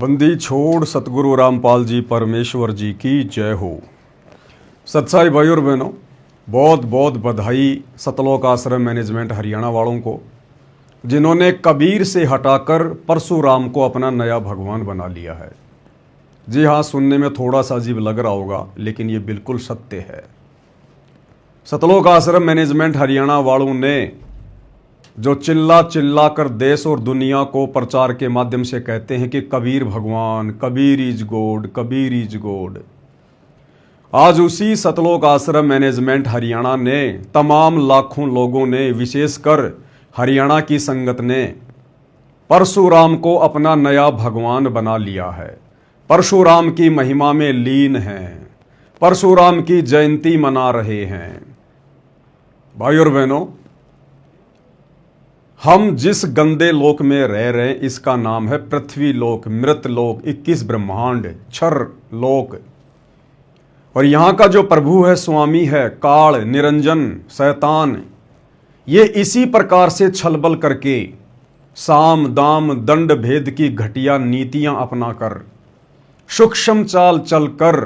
बंदी छोड़ सतगुरु रामपाल जी परमेश्वर जी की जय हो। सत्साई भाई और बहनों, बहुत बहुत बधाई सतलोक आश्रम मैनेजमेंट हरियाणा वालों को, जिन्होंने कबीर से हटाकर परशुराम को अपना नया भगवान बना लिया है। जी हाँ, सुनने में थोड़ा सा अजीब लग रहा होगा, लेकिन ये बिल्कुल सत्य है। सतलोक आश्रम मैनेजमेंट हरियाणा वालों ने जो चिल्ला चिल्ला कर देश और दुनिया को प्रचार के माध्यम से कहते हैं कि कबीर भगवान, Kabir is God, Kabir is God, आज उसी सतलोक आश्रम मैनेजमेंट हरियाणा ने तमाम लाखों लोगों ने, विशेषकर हरियाणा की संगत ने परशुराम को अपना नया भगवान बना लिया है। परशुराम की महिमा में लीन हैं, परशुराम की जयंती मना रहे हैं। भाई और बहनों, हम जिस गंदे लोक में रह रहे हैं, इसका नाम है पृथ्वी लोक, मृत लोक, 21 ब्रह्मांड, क्षर लोक। और यहां का जो प्रभु है, स्वामी है, काल, निरंजन, शैतान, ये इसी प्रकार से छलबल करके साम दाम दंड भेद की घटिया नीतियां अपनाकर, सूक्ष्म चाल चलकर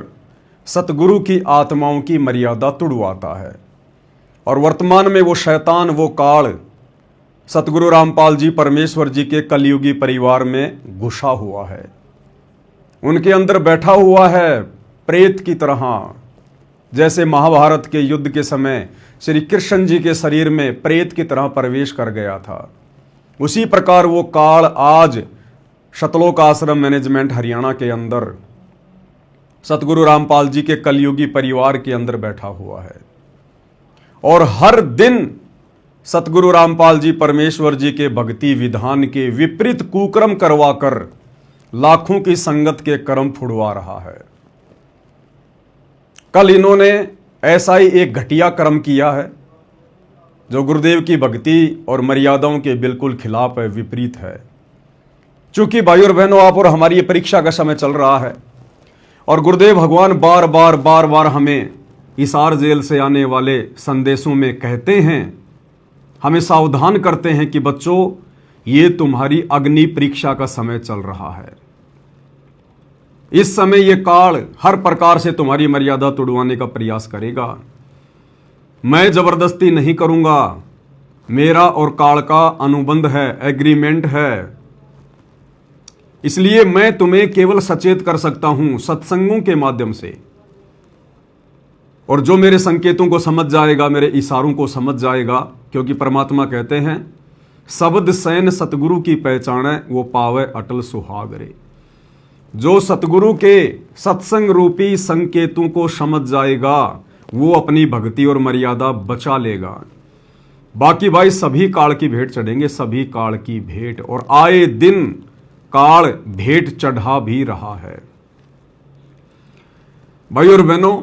सतगुरु की आत्माओं की मर्यादा तुड़वाता है। और वर्तमान में वो शैतान, वो काल सतगुरु रामपाल जी परमेश्वर जी के कलयुगी परिवार में घुसा हुआ है। उनके अंदर बैठा हुआ है प्रेत की तरह। जैसे महाभारत के युद्ध के समय श्री कृष्ण जी के शरीर में प्रेत की तरह प्रवेश कर गया था, उसी प्रकार वो काल आज सतलोक आश्रम मैनेजमेंट हरियाणा के अंदर सतगुरु रामपाल जी के कलयुगी परिवार के अंदर बैठा हुआ है। और हर दिन सतगुरु रामपाल जी परमेश्वर जी के भक्ति विधान के विपरीत कुकर्म करवाकर लाखों की संगत के कर्म फुड़वा रहा है। कल इन्होंने ऐसा ही एक घटिया कर्म किया है जो गुरुदेव की भक्ति और मर्यादाओं के बिल्कुल खिलाफ है, विपरीत है। चूंकि भाई और बहनों, आप और हमारी ये परीक्षा का समय चल रहा है और गुरुदेव भगवान बार बार हमें हिसार जेल से आने वाले संदेशों में कहते हैं, हमें सावधान करते हैं कि बच्चों, ये तुम्हारी अग्नि परीक्षा का समय चल रहा है। इस समय ये काल हर प्रकार से तुम्हारी मर्यादा तोड़वाने का प्रयास करेगा। मैं जबरदस्ती नहीं करूंगा, मेरा और काल का अनुबंध है, एग्रीमेंट है। इसलिए मैं तुम्हें केवल सचेत कर सकता हूं सत्संगों के माध्यम से। और जो मेरे संकेतों को समझ जाएगा, मेरे इशारों को समझ जाएगा, क्योंकि परमात्मा कहते हैं शब्द सैन सतगुरु की पहचान है, वो पावे अटल सुहागरे। जो सतगुरु के सत्संग रूपी संकेतों को समझ जाएगा, वो अपनी भक्ति और मर्यादा बचा लेगा। बाकी भाई सभी काल की भेंट चढ़ेंगे, सभी काल की भेंट, और आए दिन काल भेंट चढ़ा भी रहा है। भाई और बहनों,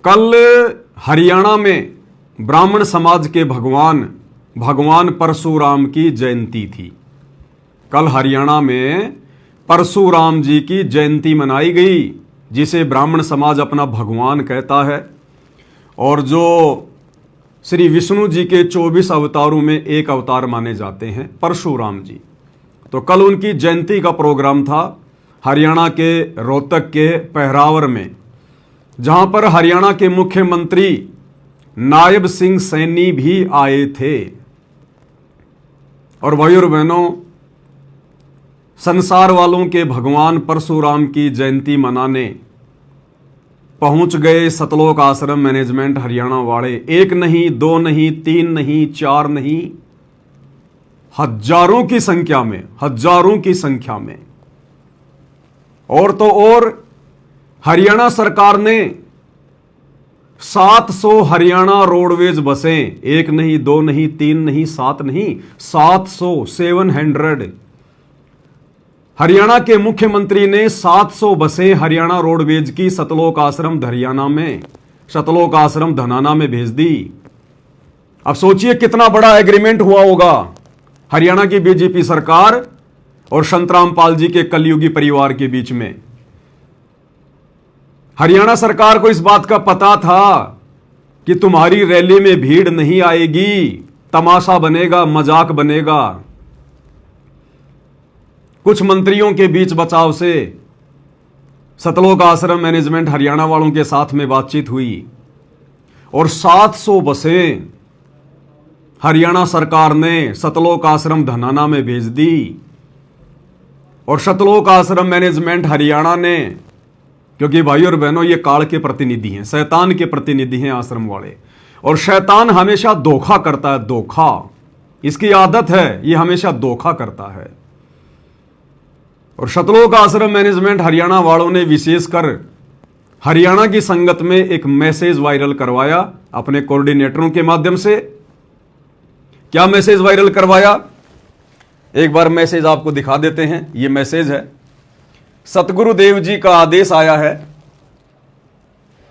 कल हरियाणा में ब्राह्मण समाज के भगवान परशुराम की जयंती थी। कल हरियाणा में परशुराम जी की जयंती मनाई गई, जिसे ब्राह्मण समाज अपना भगवान कहता है और जो श्री विष्णु जी के 24 अवतारों में एक अवतार माने जाते हैं, परशुराम जी। तो कल उनकी जयंती का प्रोग्राम था हरियाणा के रोहतक के पहरावर में, जहां पर हरियाणा के मुख्यमंत्री नायब सिंह सैनी भी आए थे। और भाई और बहनों, संसार वालों के भगवान परशुराम की जयंती मनाने पहुंच गए सतलोक आश्रम मैनेजमेंट हरियाणा वाले। एक नहीं, दो नहीं, तीन नहीं, चार नहीं, हजारों की संख्या में। और तो और हरियाणा सरकार ने 700 हरियाणा रोडवेज बसें, एक नहीं, दो नहीं, तीन नहीं, 7 नहीं, 700 हरियाणा के मुख्यमंत्री ने 700 बसें हरियाणा रोडवेज की सतलोक आश्रम सतलोक आश्रम धनाना में भेज दी। अब सोचिए कितना बड़ा एग्रीमेंट हुआ होगा हरियाणा की बीजेपी सरकार और संत रामपाल जी के कलयुगी परिवार के बीच में। हरियाणा सरकार को इस बात का पता था कि तुम्हारी रैली में भीड़ नहीं आएगी, तमाशा बनेगा, मजाक बनेगा। कुछ मंत्रियों के बीच बचाव से सतलोक आश्रम मैनेजमेंट हरियाणा वालों के साथ में बातचीत हुई और 700 बसें हरियाणा सरकार ने सतलोक आश्रम धनाना में भेज दी। और सतलोक आश्रम मैनेजमेंट हरियाणा ने, क्योंकि भाई और बहनों ये काल के प्रतिनिधि हैं, शैतान के प्रतिनिधि हैं आश्रम वाले, और शैतान हमेशा धोखा करता है, धोखा इसकी आदत है, ये हमेशा धोखा करता है। और सतलोक आश्रम मैनेजमेंट हरियाणा वालों ने विशेषकर हरियाणा की संगत में एक मैसेज वायरल करवाया अपने कोऑर्डिनेटरों के माध्यम से। क्या मैसेज वायरल करवाया, एक बार मैसेज आपको दिखा देते हैं। यह मैसेज है, सतगुरुदेव जी का आदेश आया है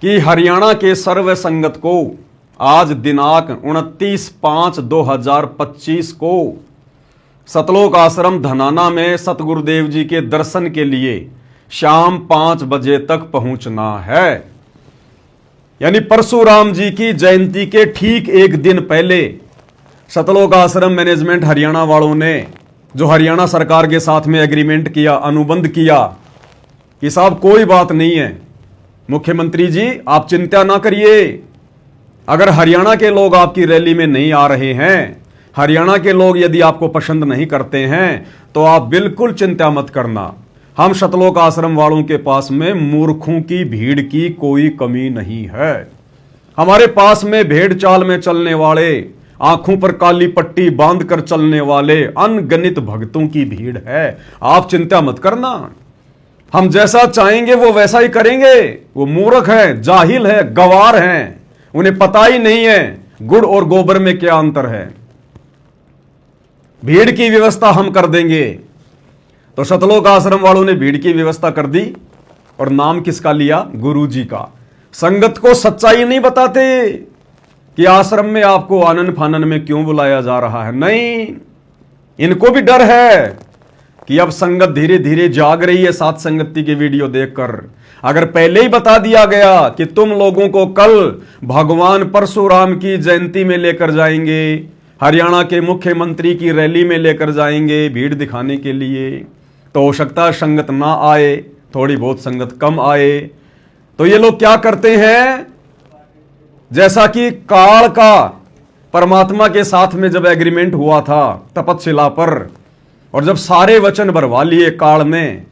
कि हरियाणा के सर्व संगत को आज दिनांक 29/5/2025 को सतलोक आश्रम धनाना में सतगुरुदेव जी के दर्शन के लिए शाम 5 बजे तक पहुंचना है। यानी परशुराम जी की जयंती के ठीक एक दिन पहले सतलोक आश्रम मैनेजमेंट हरियाणा वालों ने जो हरियाणा सरकार के साथ में एग्रीमेंट किया, अनुबंध किया कि साहब कोई बात नहीं है, मुख्यमंत्री जी आप चिंता ना करिए, अगर हरियाणा के लोग आपकी रैली में नहीं आ रहे हैं, हरियाणा के लोग यदि आपको पसंद नहीं करते हैं, तो आप बिल्कुल चिंता मत करना, हम सतलोक आश्रम वालों के पास में मूर्खों की भीड़ की कोई कमी नहीं है। हमारे पास में भेड़ चाल में चलने वाले, आंखों पर काली पट्टी बांधकर चलने वाले अनगिनत भक्तों की भीड़ है, आप चिंता मत करना, हम जैसा चाहेंगे वो वैसा ही करेंगे। वो मूर्ख है, जाहिल है, गवार हैं, उन्हें पता ही नहीं है गुड़ और गोबर में क्या अंतर है। भीड़ की व्यवस्था हम कर देंगे। तो सतलोक आश्रम वालों ने भीड़ की व्यवस्था कर दी और नाम किसका लिया, गुरुजी का। संगत को सच्चाई नहीं बताते कि आश्रम में आपको आनन फानन में क्यों बुलाया जा रहा है, नहीं, इनको भी डर है कि अब संगत धीरे धीरे जाग रही है साथ संगति के वीडियो देखकर। अगर पहले ही बता दिया गया कि तुम लोगों को कल भगवान परशुराम की जयंती में लेकर जाएंगे, हरियाणा के मुख्यमंत्री की रैली में लेकर जाएंगे भीड़ दिखाने के लिए, तो हो सकता है संगत ना आए, थोड़ी बहुत संगत कम आए। तो ये लोग क्या करते हैं, जैसा कि काल का परमात्मा के साथ में जब एग्रीमेंट हुआ था तपतशिला पर, और जब सारे वचन भरवा लिए काल ने,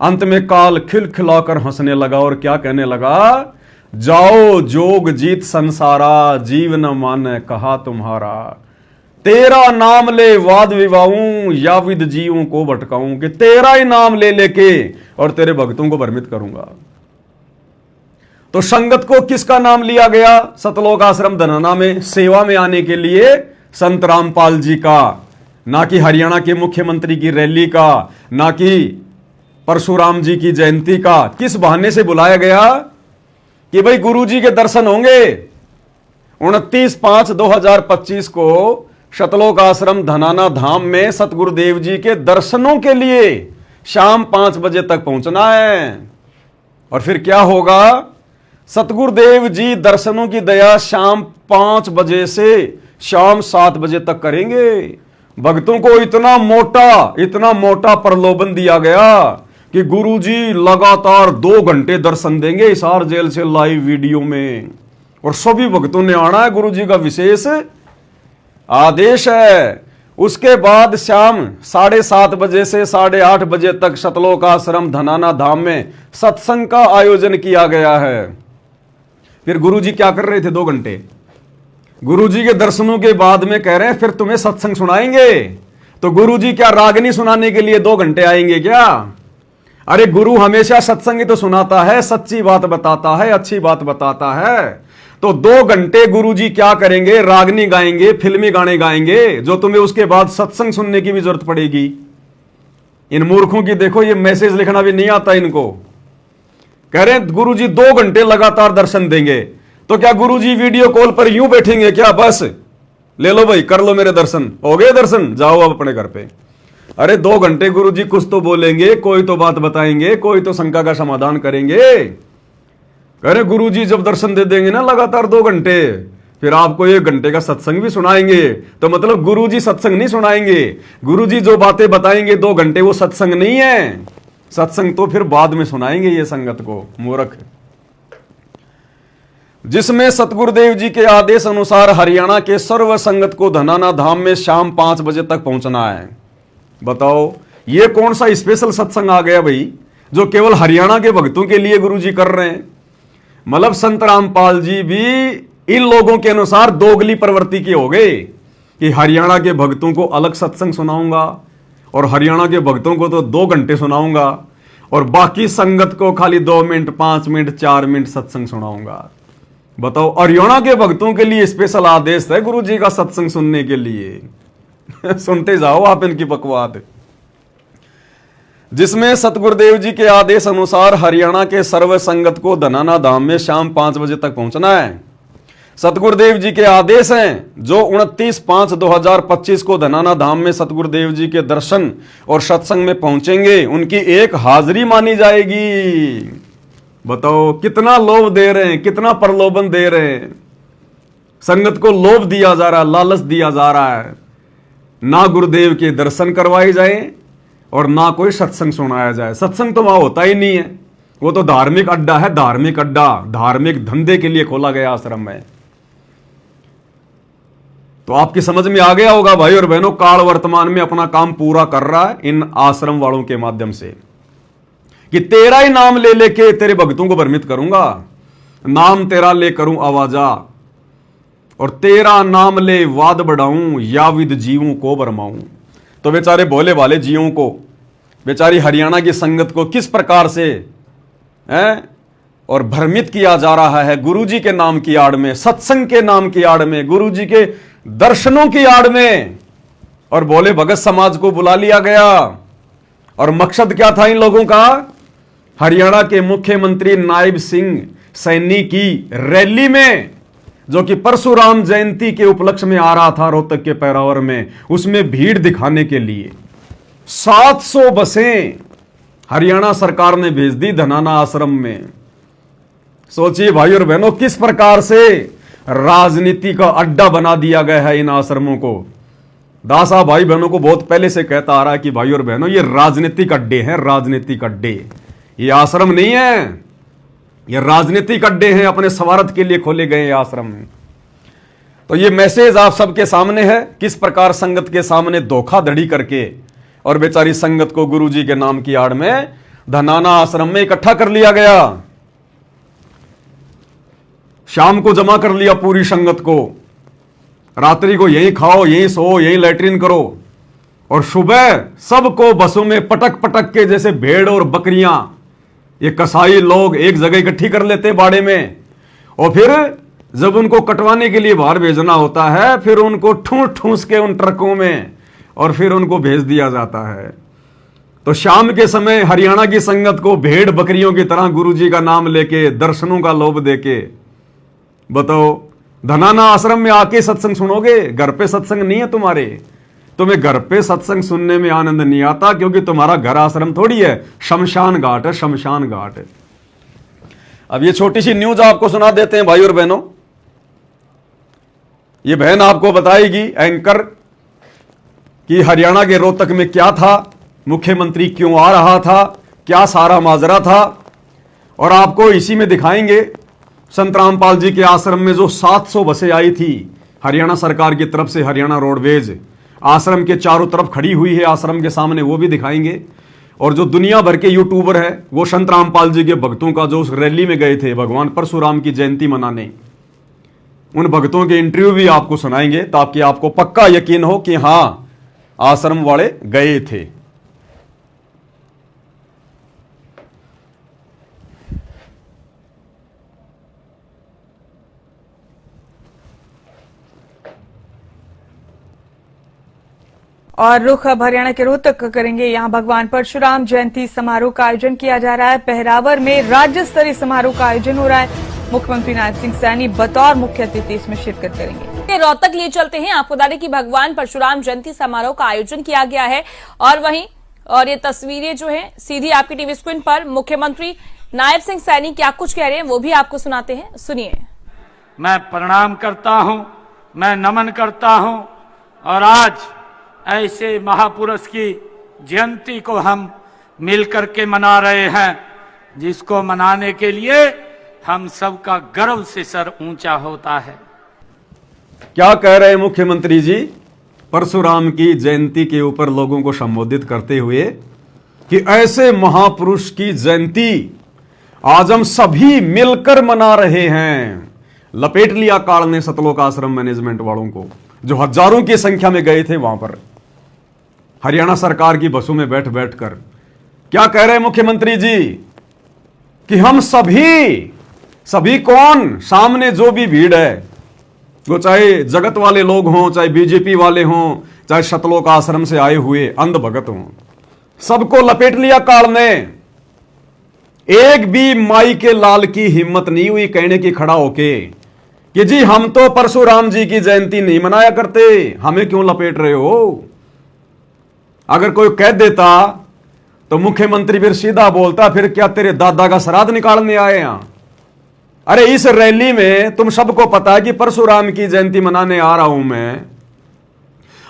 अंत में काल खिलखिलाकर हंसने लगा और क्या कहने लगा, जाओ जोग जीत संसारा, जीव न माने कहा तुम्हारा, तेरा नाम ले वाद विवाऊं या विद जीवों को भटकाऊं, कि तेरा ही नाम ले लेके और तेरे भक्तों को भ्रमित करूंगा। तो संगत को किसका नाम लिया गया सतलोक आश्रम धनाना में सेवा में आने के लिए, संत रामपाल जी का, ना कि हरियाणा के मुख्यमंत्री की रैली का, ना कि परशुराम जी की जयंती का। किस बहाने से बुलाया गया कि भाई गुरुजी के दर्शन होंगे 29/5/2025 को सतलोक आश्रम धनाना धाम में सतगुरुदेव जी के दर्शनों के लिए शाम 5 बजे तक पहुंचना है। और फिर क्या होगा, सतगुरुदेव जी दर्शनों की दया शाम 5 बजे से शाम 7 बजे तक करेंगे। भक्तों को इतना मोटा प्रलोभन दिया गया कि गुरुजी लगातार 2 घंटे दर्शन देंगे हिसार जेल से लाइव वीडियो में, और सभी भक्तों ने आना है, गुरुजी का विशेष आदेश है। उसके बाद शाम 7:30 बजे से 8:30 बजे तक सतलोक आश्रम धनाना धाम में सत्संग का आयोजन किया गया है। फिर गुरुजी क्या कर रहे थे 2 घंटे, गुरुजी के दर्शनों के बाद में कह रहे हैं फिर तुम्हें सत्संग सुनाएंगे। तो गुरुजी क्या रागनी सुनाने के लिए 2 घंटे आएंगे क्या? अरे गुरु हमेशा सत्संग ही तो सुनाता है, सच्ची बात बताता है, अच्छी बात बताता है। तो 2 घंटे गुरुजी क्या करेंगे, रागनी गाएंगे, फिल्मी गाने गाएंगे, जो तुम्हें उसके बाद सत्संग सुनने की भी जरूरत पड़ेगी। इन मूर्खों की देखो, ये मैसेज लिखना भी नहीं आता इनको। कह रहे हैं गुरुजी 2 घंटे लगातार दर्शन देंगे, तो क्या गुरुजी वीडियो कॉल पर यूं बैठेंगे क्या, बस ले लो भाई कर लो मेरे दर्शन, हो गए दर्शन, जाओ अब अपने घर पे। अरे 2 घंटे गुरुजी कुछ तो बोलेंगे, कोई तो बात बताएंगे, कोई तो शंका का समाधान करेंगे। कह रहे गुरुजी जब दर्शन दे देंगे ना लगातार 2 घंटे, फिर आपको 1 घंटे का सत्संग भी सुनाएंगे, तो मतलब गुरुजी सत्संग नहीं सुनाएंगे। गुरुजी जो बातें बताएंगे 2 घंटे, वो सत्संग नहीं है। सत्संग तो फिर बाद में सुनाएंगे ये संगत को, मूर्ख। जिसमें सतगुरुदेव जी के आदेश अनुसार हरियाणा के सर्व संगत को धनाना धाम में शाम 5 बजे तक पहुंचना है। बताओ ये कौन सा स्पेशल सत्संग आ गया भाई, जो केवल हरियाणा के भक्तों के लिए गुरुजी कर रहे हैं। मतलब संत रामपाल जी भी इन लोगों के अनुसार दोगली प्रवृत्ति के हो गए कि हरियाणा के भक्तों को अलग सत्संग सुनाऊंगा और हरियाणा के भक्तों को तो 2 घंटे सुनाऊंगा और बाकी संगत को खाली 2 मिनट, 5 मिनट, 4 मिनट सत्संग सुनाऊंगा। बताओ हरियाणा के भक्तों के लिए स्पेशल आदेश है गुरु जी का सत्संग सुनने के लिए। सुनते जाओ आप इनकी बकवाद। जिसमें सतगुरुदेव जी के आदेश अनुसार हरियाणा के सर्व संगत को धनाना धाम में शाम 5 बजे तक पहुंचना है। सतगुरुदेव जी के आदेश हैं जो 29/5/2025 को धनाना धाम में सतगुरुदेव जी के दर्शन और सत्संग में पहुंचेंगे, उनकी एक हाजिरी मानी जाएगी। बताओ कितना लोभ दे रहे हैं, कितना प्रलोभन दे रहे हैं। संगत को लोभ दिया जा रहा है, लालच दिया जा रहा है। ना गुरुदेव के दर्शन करवाए जाए और ना कोई सत्संग सुनाया जाए। सत्संग तो वहां होता ही नहीं है, वो तो धार्मिक अड्डा है, धार्मिक अड्डा, धार्मिक धंधे के लिए खोला गया आश्रम है। तो आपकी समझ में आ गया होगा भाई और बहनों, काल वर्तमान में अपना काम पूरा कर रहा है इन आश्रम वालों के माध्यम से कि तेरा ही नाम ले लेके तेरे भक्तों को भ्रमित करूंगा। नाम तेरा ले करूं आवाजा और तेरा नाम ले वाद बढ़ाऊं, याविद जीवों को भरमाऊं। तो बेचारे भोले भाले जीवों को, बेचारी हरियाणा की संगत को किस प्रकार से और भ्रमित किया जा रहा है गुरुजी के नाम की आड़ में, सत्संग के नाम की आड़ में, गुरुजी के दर्शनों की आड़ में। और भोले भगत समाज को बुला लिया गया और मकसद क्या था इन लोगों का? हरियाणा के मुख्यमंत्री नायब सिंह सैनी की रैली में, जो कि परशुराम जयंती के उपलक्ष्य में आ रहा था रोहतक के पैरावर में, उसमें भीड़ दिखाने के लिए 700 बसें हरियाणा सरकार ने भेज दी धनाना आश्रम में। सोचिए भाई और बहनों किस प्रकार से राजनीति का अड्डा बना दिया गया है इन आश्रमों को। दासा भाई बहनों को बहुत पहले से कहता आ रहा है कि भाई और बहनों ये राजनीतिक अड्डे हैं, राजनीतिक अड्डे, ये आश्रम नहीं है, ये राजनीतिक अड्डे हैं, अपने स्वार्थ के लिए खोले गए आश्रम में। तो ये मैसेज आप सबके सामने है, किस प्रकार संगत के सामने धोखाधड़ी करके और बेचारी संगत को गुरुजी के नाम की आड़ में धनाना आश्रम में इकट्ठा कर लिया गया। शाम को जमा कर लिया पूरी संगत को, रात्रि को यहीं खाओ, यहीं सो, यहीं लैट्रिन करो और सुबह सबको बसों में पटक पटक के जैसे भेड़ और बकरियां ये कसाई लोग एक जगह इकट्ठी कर लेते बाड़े में, और फिर जब उनको कटवाने के लिए बाहर भेजना होता है फिर उनको ठूंस ठूंस के उन ट्रकों में और फिर उनको भेज दिया जाता है। तो शाम के समय हरियाणा की संगत को भेड़ बकरियों की तरह गुरुजी का नाम लेके दर्शनों का लोभ देके, बताओ धनाना आश्रम में आके सत्संग सुनोगे? घर पे सत्संग नहीं है तुम्हारे, तुम्हें घर पे सत्संग सुनने में आनंद नहीं आता क्योंकि तुम्हारा घर आश्रम थोड़ी है, शमशान घाट है, शमशान घाट है। अब ये छोटी सी न्यूज आपको सुना देते हैं भाई और बहनों। ये बहन आपको बताएगी एंकर कि हरियाणा के रोहतक में क्या था, मुख्यमंत्री क्यों आ रहा था, क्या सारा माजरा था, और आपको इसी में दिखाएंगे संत रामपाल जी के आश्रम में जो 700 बसें आई थी हरियाणा सरकार की तरफ से, हरियाणा रोडवेज आश्रम के चारों तरफ खड़ी हुई है आश्रम के सामने, वो भी दिखाएंगे। और जो दुनिया भर के यूट्यूबर है वो संत रामपाल जी के भक्तों का जो उस रैली में गए थे भगवान परशुराम की जयंती मनाने, उन भक्तों के इंटरव्यू भी आपको सुनाएंगे ताकि आपको पक्का यकीन हो कि हां आश्रम वाले गए थे। और रुख अब हरियाणा के रोहतक करेंगे। यहां भगवान परशुराम जयंती समारोह का आयोजन किया जा रहा है। पहरावर में राज्य स्तरीय समारोह का आयोजन हो रहा है। मुख्यमंत्री नायब सिंह सैनी बतौर मुख्य अतिथि इसमें शिरकत करेंगे। रोहतक लिए चलते हैं, आपको बता दें कि भगवान परशुराम जयंती समारोह का आयोजन किया गया है और ये तस्वीरें जो है सीधी आपकी टीवी स्क्रीन पर मुख्यमंत्री नायब सिंह सैनी क्या कुछ कह रहे हैं वो भी आपको सुनाते हैं, सुनिए। मैं प्रणाम करता हूं, मैं नमन करता हूं। और आज ऐसे महापुरुष की जयंती को हम मिलकर के मना रहे हैं, जिसको मनाने के लिए हम सबका गर्व से सर ऊंचा होता है। क्या कह रहे हैं मुख्यमंत्री जी परशुराम की जयंती के ऊपर लोगों को संबोधित करते हुए कि ऐसे महापुरुष की जयंती आज हम सभी मिलकर मना रहे हैं। लपेट लिया काल ने सतलोक आश्रम मैनेजमेंट वालों को, जो हजारों की संख्या में गए थे वहां पर हरियाणा सरकार की बसों में बैठ बैठ कर। क्या कह रहे हैं मुख्यमंत्री जी कि हम सभी कौन, सामने जो भी भीड़ है, वो चाहे जगत वाले लोग हों, चाहे बीजेपी वाले हों, चाहे सतलोक आश्रम से आए हुए अंध भगत हों, सबको लपेट लिया काल ने। एक भी माई के लाल की हिम्मत नहीं हुई कहने की खड़ा होके कि जी हम तो परशुराम जी की जयंती नहीं मनाया करते, हमें क्यों लपेट रहे हो। अगर कोई कह देता तो मुख्यमंत्री फिर सीधा बोलता, फिर क्या तेरे दादा का श्राद्ध निकालने आए यहां। अरे इस रैली में तुम सबको पता है कि परशुराम की जयंती मनाने आ रहा हूं मैं।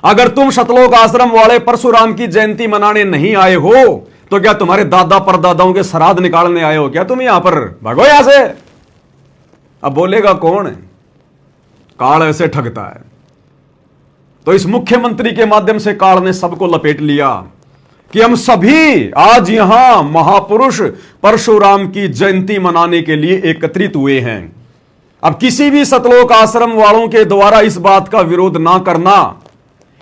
अगर तुम सतलोक आश्रम वाले परशुराम की जयंती मनाने नहीं आए हो तो क्या तुम्हारे दादा परदादाओं के श्राद्ध निकालने आए हो क्या तुम यहां पर। भागो यहां से। अब बोलेगा कौन है, काल ऐसे ठगता है। तो इस मुख्यमंत्री के माध्यम से काल ने सबको लपेट लिया कि हम सभी आज यहां महापुरुष परशुराम की जयंती मनाने के लिए एकत्रित हुए हैं। अब किसी भी सतलोक आश्रम वालों के द्वारा इस बात का विरोध ना करना,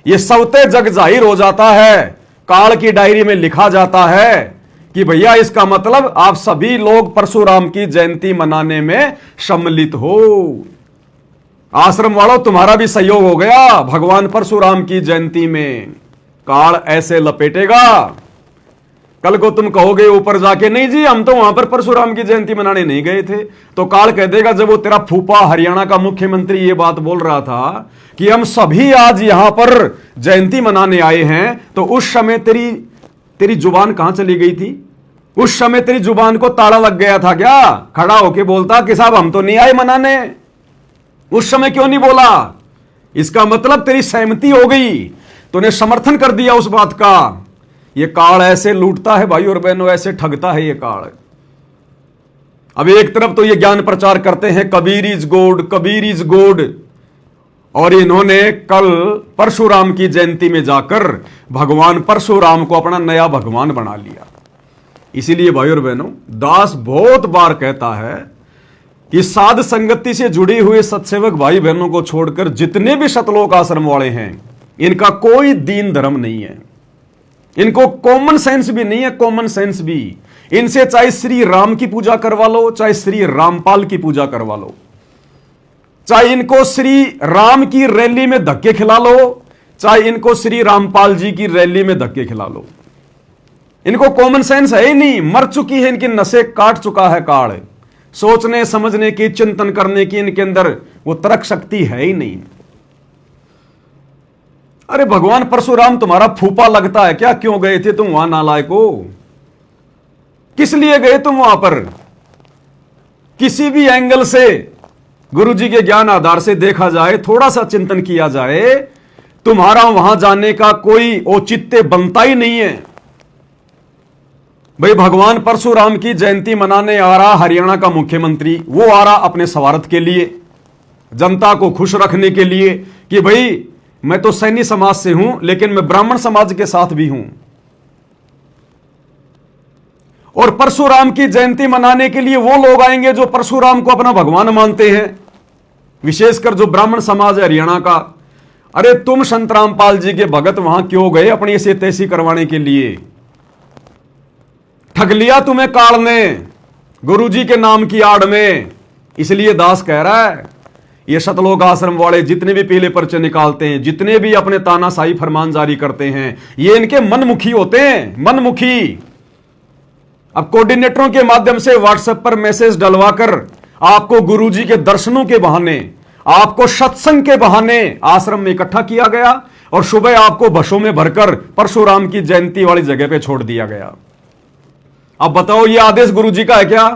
यह स्वतः जग जाहिर हो जाता है, काल की डायरी में लिखा जाता है कि भैया इसका मतलब आप सभी लोग परशुराम की जयंती मनाने में सम्मिलित हो। आश्रम वालों तुम्हारा भी सहयोग हो गया भगवान परशुराम की जयंती में। काल ऐसे लपेटेगा, कल को तुम कहोगे ऊपर जाके नहीं जी हम तो वहां पर परशुराम की जयंती मनाने नहीं गए थे, तो काल कह देगा जब वो तेरा फूफा हरियाणा का मुख्यमंत्री ये बात बोल रहा था कि हम सभी आज यहां पर जयंती मनाने आए हैं, तो उस समय तेरी जुबान कहां चली गई थी। उस समय तेरी जुबान को ताला लग गया था क्या। खड़ा होके बोलता कि साहब हम तो नहीं आए मनाने। उस समय क्यों नहीं बोला। इसका मतलब तेरी सहमति हो गई, तूने समर्थन कर दिया उस बात का। यह काल ऐसे लूटता है भाई और बहनों, ऐसे ठगता है ये काल। अब एक तरफ तो ये ज्ञान प्रचार करते हैं Kabir is God, Kabir is God, और इन्होंने कल परशुराम की जयंती में जाकर भगवान परशुराम को अपना नया भगवान बना लिया। इसीलिए भाई और बहनों, दास बहुत बार कहता है कि साध संगति से जुड़ी हुए सत्सेवक भाई बहनों को छोड़कर जितने भी सतलोक आश्रम वाले हैं, इनका कोई दीन धर्म नहीं है। इनको कॉमन सेंस भी नहीं है, कॉमन सेंस भी। इनसे चाहे श्री राम की पूजा करवा लो, चाहे श्री रामपाल की पूजा करवा लो, चाहे इनको श्री राम की रैली में धक्के खिला लो, चाहे इनको श्री रामपाल जी की रैली में धक्के खिला लो, इनको कॉमन सेंस है ही नहीं। मर चुकी है इनकी नसें, काट चुका है काल। सोचने समझने की, चिंतन करने की इनके अंदर वो तर्क शक्ति है ही नहीं। अरे भगवान परशुराम तुम्हारा फूफा लगता है क्या। क्यों गए थे तुम वहां नालायको। किस लिए गए तुम वहां पर। किसी भी एंगल से गुरुजी के ज्ञान आधार से देखा जाए, थोड़ा सा चिंतन किया जाए, तुम्हारा वहां जाने का कोई औचित्य बनता ही नहीं है। भाई भगवान परशुराम की जयंती मनाने आ रहा हरियाणा का मुख्यमंत्री, वो आ रहा अपने स्वार्थ के लिए, जनता को खुश रखने के लिए कि भाई मैं तो सैनी समाज से हूं लेकिन मैं ब्राह्मण समाज के साथ भी हूं। और परशुराम की जयंती मनाने के लिए वो लोग आएंगे जो परशुराम को अपना भगवान मानते हैं, विशेषकर जो ब्राह्मण समाज है हरियाणा का। अरे तुम संत रामपाल जी के भगत वहां क्यों गए अपनी ऐसी तैसी करवाने के लिए। ठग लिया तुम्हें काल ने गुरुजी के नाम की आड़ में। इसलिए दास कह रहा है ये सतलोक आश्रम वाले जितने भी पीले पर्चे निकालते हैं, जितने भी अपने तानाशाही फरमान जारी करते हैं, ये इनके मनमुखी होते हैं, मनमुखी। अब कोऑर्डिनेटरों के माध्यम से व्हाट्सएप पर मैसेज डलवाकर आपको गुरुजी के दर्शनों के बहाने, आपको सत्संग के बहाने आश्रम में इकट्ठा किया गया और सुबह आपको बसों में भरकर परशुराम की जयंती वाली जगह पे छोड़ दिया गया। अब बताओ ये आदेश गुरुजी का है क्या।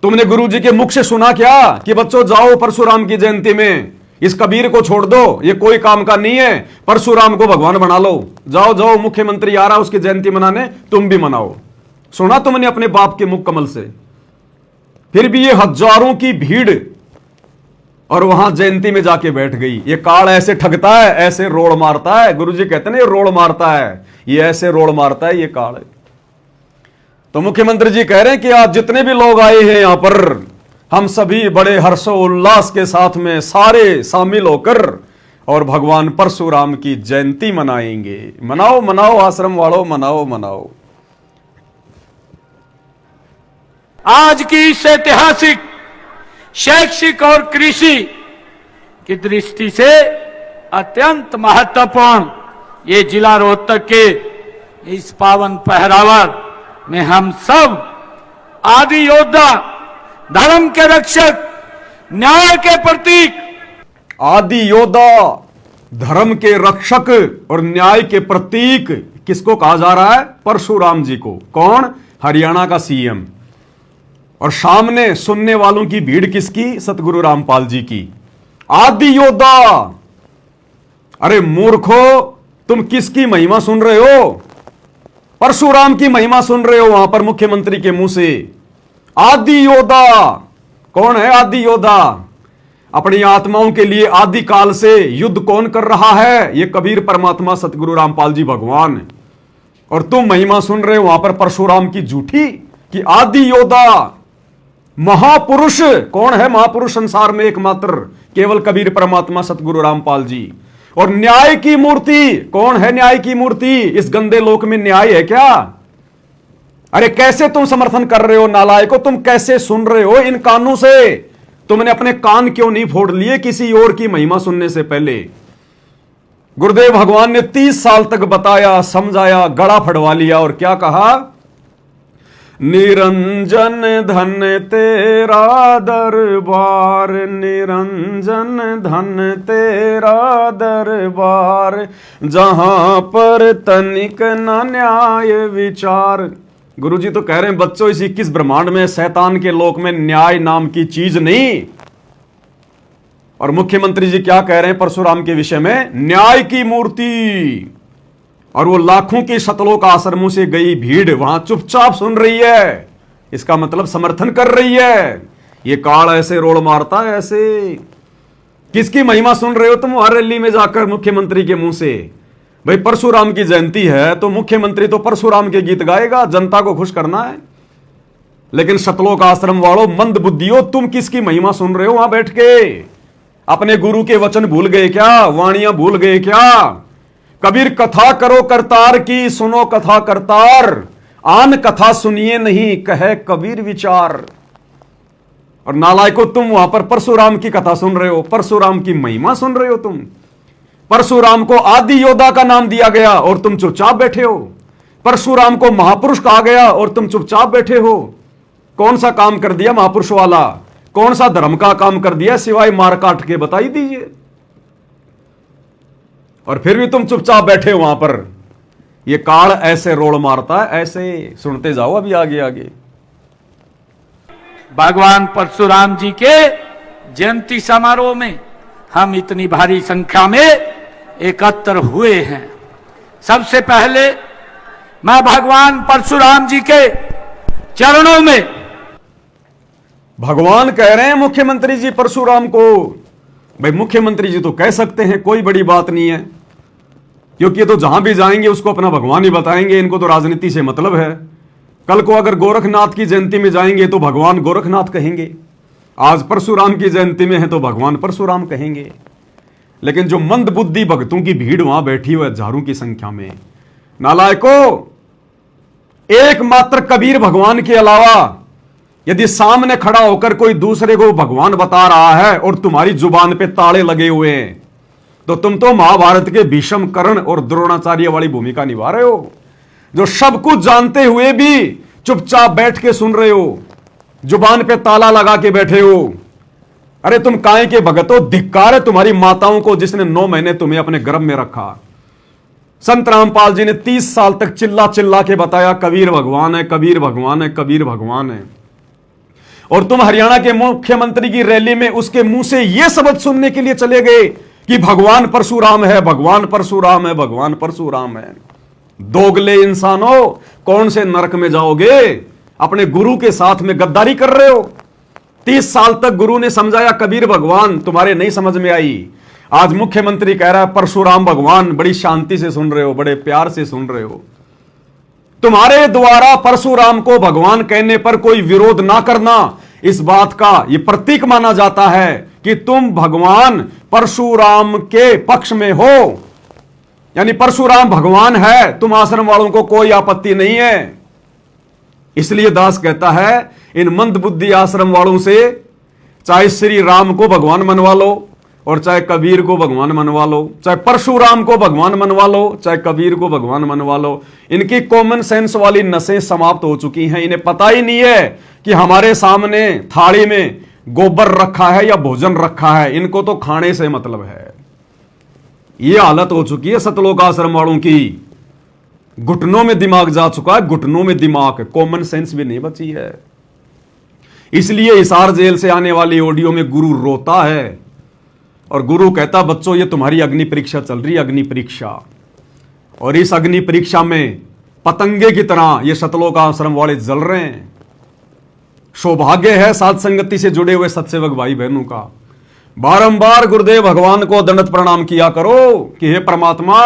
तुमने गुरुजी के मुख से सुना क्या कि बच्चों जाओ परशुराम की जयंती में, इस कबीर को छोड़ दो, ये कोई काम का नहीं है, परशुराम को भगवान बना लो, जाओ जाओ मुख्यमंत्री आ रहा उसकी जयंती मनाने, तुम भी मनाओ। सुना तुमने अपने बाप के मुख कमल से? फिर भी ये हजारों की भीड़ और वहां जयंती में जाके बैठ गई। ये काल ऐसे ठगता है, ऐसे रोड़ मारता है। गुरुजी कहते हैं ये रोड़ मारता है, ये ऐसे रोड़ मारता है ये काल। तो मुख्यमंत्री जी कह रहे हैं कि आज जितने भी लोग आए हैं यहां पर, हम सभी बड़े हर्षोल्लास के साथ में सारे शामिल होकर और भगवान परशुराम की जयंती मनाएंगे। मनाओ मनाओ आश्रम वालों, मनाओ मनाओ। आज की इस ऐतिहासिक शैक्षिक और कृषि की दृष्टि से अत्यंत महत्वपूर्ण ये जिला रोहतक के इस पावन पहरावर में हम सब आदि योद्धा, धर्म के रक्षक, न्याय के प्रतीक, आदि योद्धा, धर्म के रक्षक और न्याय के प्रतीक किसको कहा जा रहा है? परशुराम जी को। कौन? हरियाणा का सीएम। और सामने सुनने वालों की भीड़ किसकी? सतगुरु रामपाल जी की। आदि योद्धा, अरे मूर्खो, तुम किसकी महिमा सुन रहे हो? परशुराम की महिमा सुन रहे हो वहां पर मुख्यमंत्री के मुंह से। आदि योद्धा कौन है? आदि योद्धा अपनी आत्माओं के लिए आदि काल से युद्ध कौन कर रहा है? ये कबीर परमात्मा सतगुरु रामपाल जी भगवान। और तुम महिमा सुन रहे हो वहां पर परशुराम की झूठी कि आदि योद्धा महापुरुष। कौन है महापुरुष संसार में? एकमात्र केवल कबीर परमात्मा सतगुरु रामपाल जी। और न्याय की मूर्ति, कौन है न्याय की मूर्ति? इस गंदे लोक में न्याय है क्या? अरे कैसे तुम समर्थन कर रहे हो नालायकों? तुम कैसे सुन रहे हो इन कानों से? तुमने अपने कान क्यों नहीं फोड़ लिए किसी और की महिमा सुनने से पहले? गुरुदेव भगवान ने 30 साल तक बताया, समझाया, गला फड़वा लिया और क्या कहा? निरंजन धन तेरा दरबार, निरंजन धन तेरा दरबार, जहां पर तनिक न न्याय विचार। गुरुजी तो कह रहे हैं बच्चों इस 21 ब्रह्मांड में शैतान के लोक में न्याय नाम की चीज नहीं। और मुख्यमंत्री जी क्या कह रहे हैं परशुराम के विषय में? न्याय की मूर्ति। और वो लाखों की शतलोक आश्रमों से गई भीड़ वहां चुपचाप सुन रही है। इसका मतलब समर्थन कर रही है। ये काल ऐसे रोड़ मारता है, ऐसे। किसकी महिमा सुन रहे हो तुम हर रैली में जाकर मुख्यमंत्री के मुंह से? भाई परशुराम की जयंती है तो मुख्यमंत्री तो परशुराम के गीत गाएगा, जनता को खुश करना है। लेकिन शतलोक आश्रम वालों, मंद बुद्धियों, तुम किसकी महिमा सुन रहे हो वहां बैठ के? अपने गुरु के वचन भूल गए क्या? वाणियां भूल गए क्या? कबीर कथा करो करतार की, सुनो कथा करतार, आन कथा सुनिए नहीं कहे कबीर विचार। और नालायकों, तुम वहां पर परशुराम की कथा सुन रहे हो, परशुराम की महिमा सुन रहे हो तुम। परशुराम को आदि योद्धा का नाम दिया गया और तुम चुपचाप बैठे हो। परशुराम को महापुरुष कहा गया और तुम चुपचाप बैठे हो। कौन सा काम कर दिया महापुरुष वाला? कौन सा धर्म का काम कर दिया सिवाय मार काट के? बताई दीजिए। और फिर भी तुम चुपचाप बैठे हो वहां पर। ये काल ऐसे रोड़ मारता है, ऐसे। सुनते जाओ अभी आगे आगे। भगवान परशुराम जी के जयंती समारोह में हम इतनी भारी संख्या में एकत्र हुए हैं। सबसे पहले मैं भगवान परशुराम जी के चरणों में, भगवान कह रहे हैं मुख्यमंत्री जी परशुराम को। भाई मुख्यमंत्री जी तो कह सकते हैं, कोई बड़ी बात नहीं है, क्योंकि ये तो जहां भी जाएंगे उसको अपना भगवान ही बताएंगे। इनको तो राजनीति से मतलब है। कल को अगर गोरखनाथ की जयंती में जाएंगे तो भगवान गोरखनाथ कहेंगे। आज परशुराम की जयंती में है तो भगवान परशुराम कहेंगे। लेकिन जो मंद बुद्धि भक्तों की भीड़ वहां बैठी हुई हजारों की संख्या में, नालायकों, एकमात्र कबीर भगवान के अलावा यदि सामने खड़ा होकर कोई दूसरे को भगवान बता रहा है और तुम्हारी जुबान पे ताले लगे हुए हैं, तो तुम तो महाभारत के भीष्म, कर्ण और द्रोणाचार्य वाली भूमिका निभा रहे हो, जो सब कुछ जानते हुए भी चुपचाप बैठ के सुन रहे हो, जुबान पे ताला लगा के बैठे हो। अरे तुम काहे के भगत हो? धिक्कार है तुम्हारी माताओं को जिसने 9 महीने तुम्हें अपने गर्भ में रखा। संत रामपाल जी ने 30 साल तक चिल्ला चिल्ला के बताया कबीर भगवान है, कबीर भगवान है, कबीर भगवान है। और तुम हरियाणा के मुख्यमंत्री की रैली में उसके मुंह से यह शब्द सुनने के लिए चले गए कि भगवान परशुराम है, भगवान परशुराम है, भगवान परशुराम है। दोगले इंसानों, कौन से नरक में जाओगे? अपने गुरु के साथ में गद्दारी कर रहे हो। 30 साल तक गुरु ने समझाया कबीर भगवान, तुम्हारे नहीं समझ में आई। आज मुख्यमंत्री कह रहा है परशुराम भगवान, बड़ी शांति से सुन रहे हो, बड़े प्यार से सुन रहे हो। तुम्हारे द्वारा परशुराम को भगवान कहने पर कोई विरोध ना करना, इस बात का यह प्रतीक माना जाता है कि तुम भगवान परशुराम के पक्ष में हो, यानी परशुराम भगवान है, तुम आश्रम वालों को कोई आपत्ति नहीं है। इसलिए दास कहता है इन मंदबुद्धि आश्रम वालों से चाहे श्री राम को भगवान मनवा लो और चाहे कबीर को भगवान मनवा लो, चाहे परशुराम को भगवान मनवा लो, चाहे कबीर को भगवान मनवा लो, इनकी कॉमन सेंस वाली नसें समाप्त हो चुकी हैं। इन्हें पता ही नहीं है कि हमारे सामने थाली में गोबर रखा है या भोजन रखा है, इनको तो खाने से मतलब है। यह हालत हो चुकी है सतलोक आश्रम वालों की। घुटनों में दिमाग जा चुका है, घुटनों में दिमाग, कॉमन सेंस भी नहीं बची है। इसलिए हिसार जेल से आने वाली ऑडियो में गुरु रोता है और गुरु कहता बच्चों ये तुम्हारी अग्नि परीक्षा चल रही है, अग्नि परीक्षा। और इस अग्नि परीक्षा में पतंगे की तरह ये सतलोक आश्रम वाले जल रहे हैं। सौभाग्य है साध संगति से जुड़े हुए सत्सेवक भाई बहनों का। बारंबार गुरुदेव भगवान को दंडवत प्रणाम किया करो कि हे परमात्मा,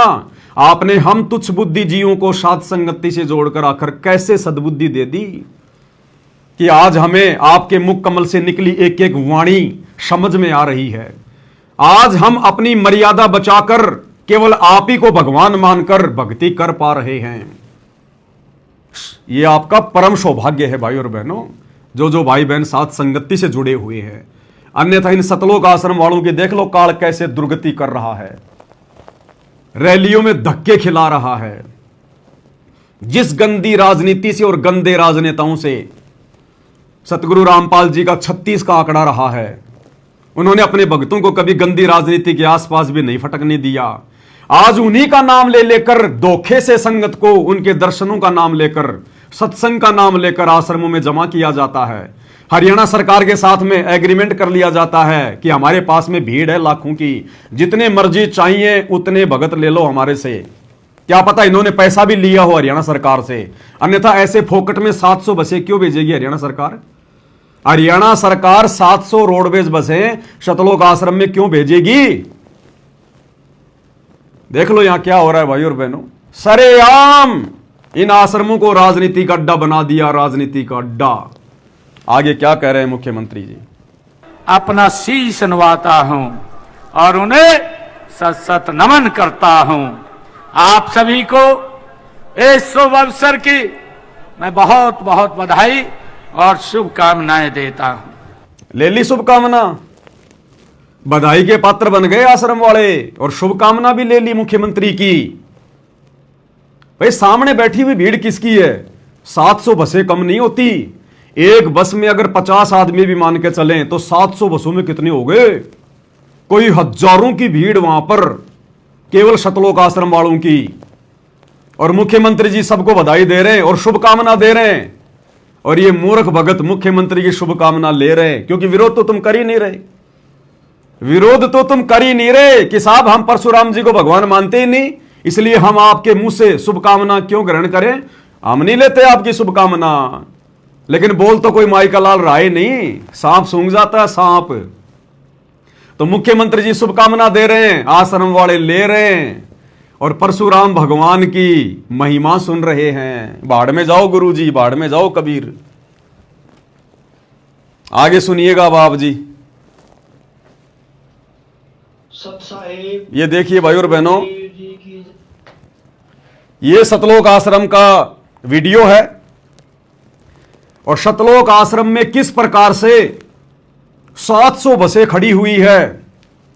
आपने हम तुच्छ बुद्धि जीवों को साध संगति से जोड़कर आकर कैसे सद्बुद्धि दे दी कि आज हमें आपके मुख कमल से निकली एक एक वाणी समझ में आ रही है। आज हम अपनी मर्यादा बचाकर केवल आप ही को भगवान मानकर भक्ति कर पा रहे हैं। यह आपका परम सौभाग्य है भाई और बहनों, जो भाई बहन साथ संगति से जुड़े हुए हैं। अन्यथा इन सतलोक आश्रम वालों की देख लो काल कैसे दुर्गति कर रहा है, रैलियों में धक्के खिला रहा है। जिस गंदी राजनीति से और गंदे राजनेताओं से सतगुरु रामपाल जी का 36 का आंकड़ा रहा है, उन्होंने अपने भक्तों को कभी गंदी राजनीति के आसपास भी नहीं फटकने दिया। आज उन्हीं का नाम ले लेकर धोखे से संगत को उनके दर्शनों का नाम लेकर, सत्संग का नाम लेकर आश्रमों में जमा किया जाता है। हरियाणा सरकार के साथ में एग्रीमेंट कर लिया जाता है कि हमारे पास में भीड़ है लाखों की, जितने मर्जी चाहिए उतने भगत ले लो हमारे से। क्या पता इन्होंने पैसा भी लिया हो हरियाणा सरकार से, अन्यथा ऐसे फोकट में 700 बसें क्यों भेजेगी हरियाणा सरकार? हरियाणा सरकार 700 रोडवेज बसें सतलोक आश्रम में क्यों भेजेगी? देख लो यहां क्या हो रहा है भाई और बहनों। सरेआम इन आश्रमों को राजनीति का अड्डा बना दिया, राजनीति का अड्डा। आगे क्या कह रहे हैं मुख्यमंत्री जी? अपना शीश नवाता हूं और उन्हें सत सत नमन करता हूं। आप सभी को इस शुभ अवसर की मैं बहुत बहुत बधाई और शुभकामनाएं देता हूं। ले ली शुभकामना, बधाई के पात्र बन गए आश्रम वाले और शुभकामना भी ले ली मुख्यमंत्री की। भाई सामने बैठी हुई भीड़ किसकी है? 700 बसें कम नहीं होती। एक बस में अगर 50 आदमी भी मान के चलें तो 700 बसों में कितने हो गए? कोई हजारों की भीड़ वहां पर केवल सतलोक आश्रम वालों की। और मुख्यमंत्री जी सबको बधाई दे रहे हैं और शुभकामना दे रहे हैं। और ये मूर्ख भगत मुख्यमंत्री की शुभकामना ले रहे हैं, क्योंकि विरोध तो तुम कर ही नहीं रहे। विरोध तो तुम कर ही नहीं रहे कि साहब हम परशुराम जी को भगवान मानते ही नहीं, इसलिए हम आपके मुंह से शुभकामना क्यों ग्रहण करें? हम नहीं लेते आपकी शुभकामना। लेकिन बोल तो कोई माई का लाल रहा ही नहीं, सांप सूंघ जाता है सांप। तो मुख्यमंत्री जी शुभकामना दे रहे हैं, आश्रम वाले ले रहे हैं और परशुराम भगवान की महिमा सुन रहे हैं। बाढ़ में जाओ गुरु जी, बाढ़ में जाओ कबीर। आगे सुनिएगा बाप जी। ये देखिए भाई और बहनों, ये सतलोक आश्रम का वीडियो है और सतलोक आश्रम में किस प्रकार से 700 बसें खड़ी हुई है।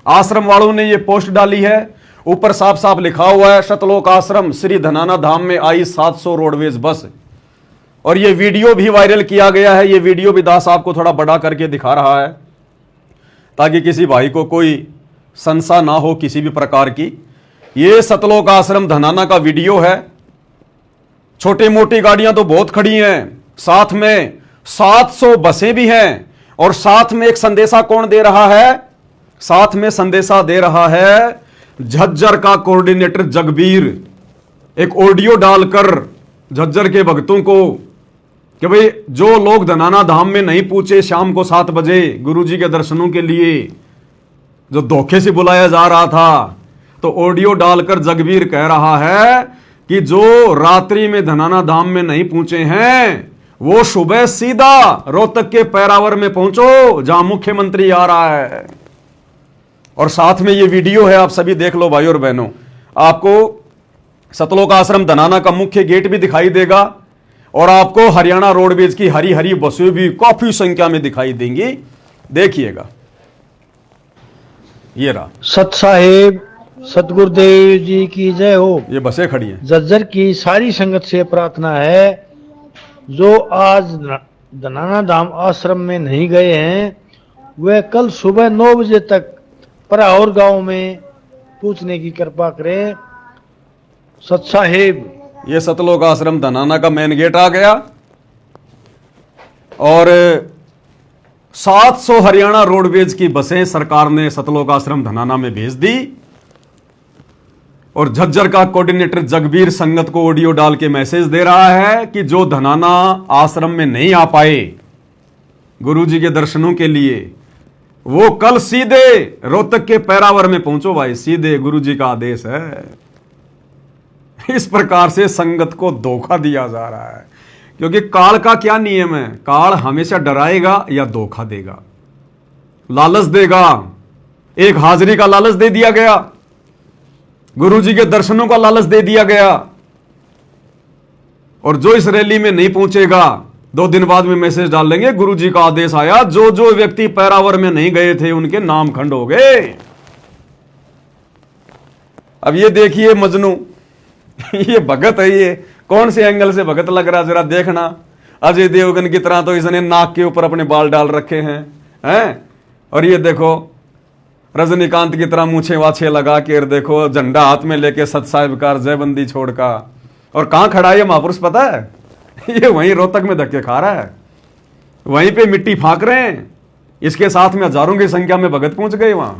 आश्रम वालों ने ये पोस्ट डाली है, ऊपर साफ साफ लिखा हुआ है सतलोक आश्रम श्री धनाना धाम में आई 700 रोडवेज बस। और ये वीडियो भी वायरल किया गया है। ये वीडियो भी दास आपको थोड़ा बड़ा करके दिखा रहा है ताकि किसी भाई को कोई संशय ना हो किसी भी प्रकार की। ये सतलोक आश्रम धनाना का वीडियो है। छोटी मोटी गाड़ियां तो बहुत खड़ी हैं, साथ में 700 बसें भी हैं, और साथ में एक संदेशा कौन दे रहा है? साथ में संदेशा दे रहा है झज्जर का कोऑर्डिनेटर जगबीर, एक ऑडियो डालकर झज्जर के भक्तों को कि भाई जो लोग धनाना धाम में नहीं पहुंचे शाम को 7 बजे गुरुजी के दर्शनों के लिए, जो धोखे से बुलाया जा रहा था, तो ऑडियो डालकर जगबीर कह रहा है कि जो रात्रि में धनाना धाम में नहीं पहुंचे हैं वो सुबह सीधा रोहतक के पैरावर में पहुंचो जहां मुख्यमंत्री आ रहा है। और साथ में ये वीडियो है, आप सभी देख लो भाई और बहनों। आपको सतलोक आश्रम धनाना का मुख्य गेट भी दिखाई देगा और आपको हरियाणा रोडवेज की हरी हरी बसें भी काफी संख्या में दिखाई देंगी। देखिएगा, ये रहा। सत साहेब सतगुरुदेव जी की जय हो। ये बसें खड़ी हैं। झज्जर की सारी संगत से प्रार्थना है, जो आज धनाना धाम आश्रम में नहीं गए हैं वे कल सुबह 9 बजे तक पराहौर गांव में पूछने की कृपा करें। सत साहेब। ये सतलोक आश्रम धनाना का मेन गेट आ गया और 700 हरियाणा रोडवेज की बसें सरकार ने सतलोक आश्रम धनाना में भेज दी। और झज्जर का कोऑर्डिनेटर जगबीर संगत को ऑडियो डाल के मैसेज दे रहा है कि जो धनाना आश्रम में नहीं आ पाए गुरुजी के दर्शनों के लिए, वो कल सीधे रोहतक के पैरावर में पहुंचो भाई, सीधे गुरुजी का आदेश है। इस प्रकार से संगत को धोखा दिया जा रहा है, क्योंकि काल का क्या नियम है? काल हमेशा डराएगा या धोखा देगा, लालच देगा। एक हाजिरी का लालच दे दिया गया, गुरुजी के दर्शनों का लालच दे दिया गया, और जो इस रैली में नहीं पहुंचेगा 2 दिन बाद में मैसेज डाल लेंगे गुरुजी का आदेश आया, जो जो व्यक्ति पैरावर में नहीं गए थे उनके नाम खंड हो गए। अब ये देखिए मजनू, ये भगत है, ये कौन से एंगल से भगत लग रहा जरा देखना। अजय देवगन की तरह तो इसने नाक के ऊपर अपने बाल डाल रखे हैं। और ये देखो रजनीकांत की तरह मूछे वाछे लगा के, देखो झंडा हाथ में लेके सत साहिब का जयबंदी छोड़ का। और कहां खड़ा है ये महापुरुष पता है? ये वहीं रोहतक में धक्के खा रहा है, वहीं पे मिट्टी फांक रहे हैं। इसके साथ में हजारों की संख्या में भगत पहुंच गए वहां,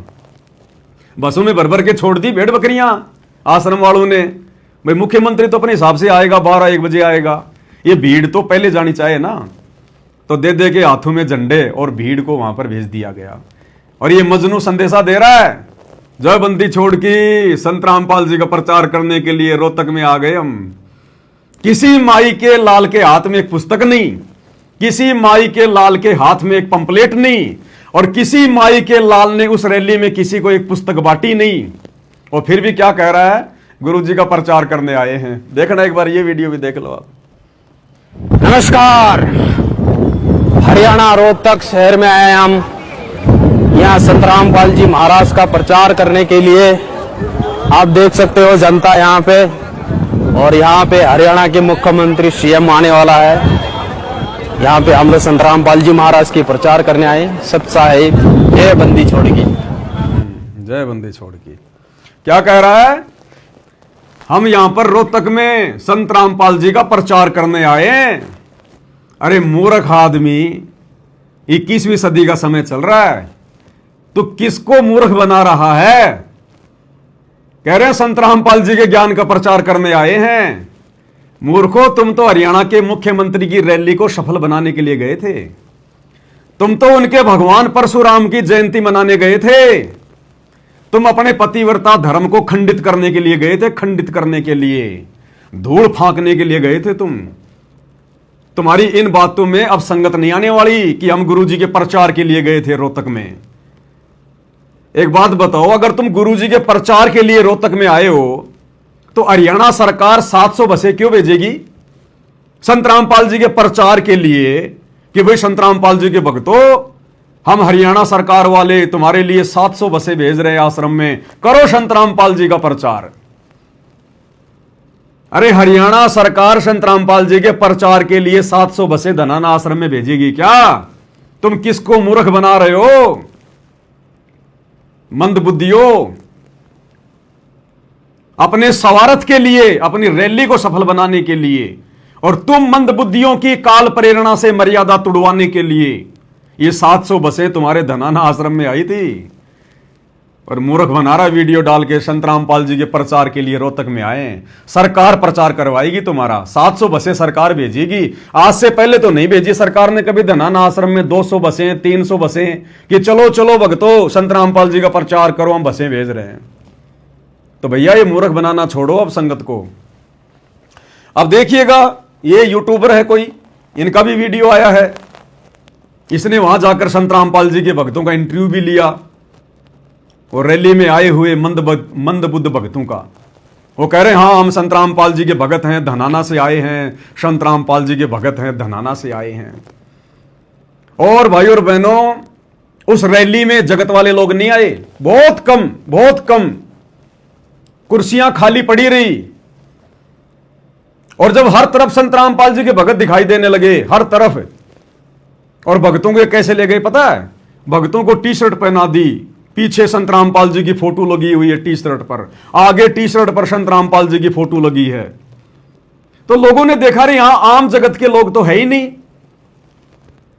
बसों में भर भर के छोड़ दी भेड़ बकरियां आश्रम वालों ने। भाई मुख्यमंत्री तो अपने हिसाब से आएगा, 12-1 बजे आएगा, ये भीड़ तो पहले जानी चाहिए ना। तो दे दे के हाथों में झंडे और भीड़ को वहां पर भेज दिया गया। और ये मजनू संदेशा दे रहा है, जयबंदी छोड़ के संत रामपाल जी का प्रचार करने के लिए रोहतक में आ गए हम। किसी माई के लाल के हाथ में एक पुस्तक नहीं, किसी माई के लाल के हाथ में एक पंपलेट नहीं, और किसी माई के लाल ने उस रैली में किसी को एक पुस्तक बांटी नहीं। और फिर भी क्या कह रहा है? गुरुजी का प्रचार करने आए हैं। देखना एक बार, ये वीडियो भी देख लो आप। नमस्कार, हरियाणा रोहतक शहर में आए हम यहाँ संत रामपाल जी महाराज का प्रचार करने के लिए। आप देख सकते हो जनता यहाँ पे, और यहाँ पे हरियाणा के मुख्यमंत्री सीएम आने वाला है। यहाँ पे हम लोग संत रामपाल जी महाराज की प्रचार करने आए। सत साहिब जय बंदी छोड़ की, जय बंदी छोड़ की। क्या कह रहा है? हम यहां पर रोहतक में संत रामपाल जी का प्रचार करने आए। अरे मूर्ख आदमी, 21वीं सदी का समय चल रहा है, तो किसको मूर्ख बना रहा है? कह रहे हैं संत रामपाल जी के ज्ञान का प्रचार करने आए हैं। मूर्खों, तुम तो हरियाणा के मुख्यमंत्री की रैली को सफल बनाने के लिए गए थे। तुम तो उनके भगवान परशुराम की जयंती मनाने गए थे। तुम अपने पतिव्रता धर्म को खंडित करने के लिए गए थे, खंडित करने के लिए, धूल फांकने के लिए गए थे तुम। तुम्हारी इन बातों में अब संगत नहीं आने वाली कि हम गुरुजी के प्रचार के लिए गए थे रोहतक में। एक बात बताओ, अगर तुम गुरुजी के प्रचार के लिए रोहतक में आए हो तो हरियाणा सरकार 700 बसें क्यों भेजेगी संत रामपाल जी के प्रचार के लिए? कि भाई संत रामपाल जी के भक्तों, हम हरियाणा सरकार वाले तुम्हारे लिए 700 बसें भेज रहे हैं आश्रम में, करो संत रामपाल जी का प्रचार। अरे हरियाणा सरकार संत रामपाल जी के प्रचार के लिए 700 बसें धनाना आश्रम में भेजेगी क्या? तुम किसको मूर्ख बना रहे हो? मंदबुद्धियों, अपने स्वार्थ के लिए, अपनी रैली को सफल बनाने के लिए और तुम मंदबुद्धियों की काल प्रेरणा से मर्यादा तुड़वाने के लिए ये 700 बसें तुम्हारे धनाना आश्रम में आई थी और मूर्ख बना रहा वीडियो डाल के संतराम पाल जी के प्रचार के लिए रोहतक में आए। सरकार प्रचार करवाएगी तुम्हारा, 700 बसें सरकार भेजेगी। आज से पहले तो नहीं भेजी सरकार ने कभी धनाना आश्रम में 200 बसें 300 बसें कि चलो चलो भक्तो संतराम पाल जी का प्रचार करो, हम बसें भेज रहे हैं। तो भैया ये मूर्ख बनाना छोड़ो अब संगत को। अब देखिएगा ये यूट्यूबर है कोई, इनका भी वीडियो आया है। इसने वहां जाकर संतराम पाल जी के भक्तों का इंटरव्यू भी लिया और रैली में आए हुए मंदबुद्ध भक्तों का। वो कह रहे हैं हाँ हम संतराम पाल जी के भगत हैं, धनाना से आए हैं, संतराम पाल जी के भगत हैं, धनाना से आए हैं। और भाई और बहनों, उस रैली में जगत वाले लोग नहीं आए, बहुत कम कुर्सियां खाली पड़ी रही। और जब हर तरफ संतराम पाल जी के भगत दिखाई देने लगे, हर तरफ, और भक्तों को कैसे ले गए पता है? भक्तों को टी शर्ट पहना दी, पीछे संतराम पाल जी की फोटो लगी हुई है टी शर्ट पर, आगे टी शर्ट पर संतराम पाल जी की फोटो लगी है। तो लोगों ने देखा रे यहां आम जगत के लोग तो है ही नहीं,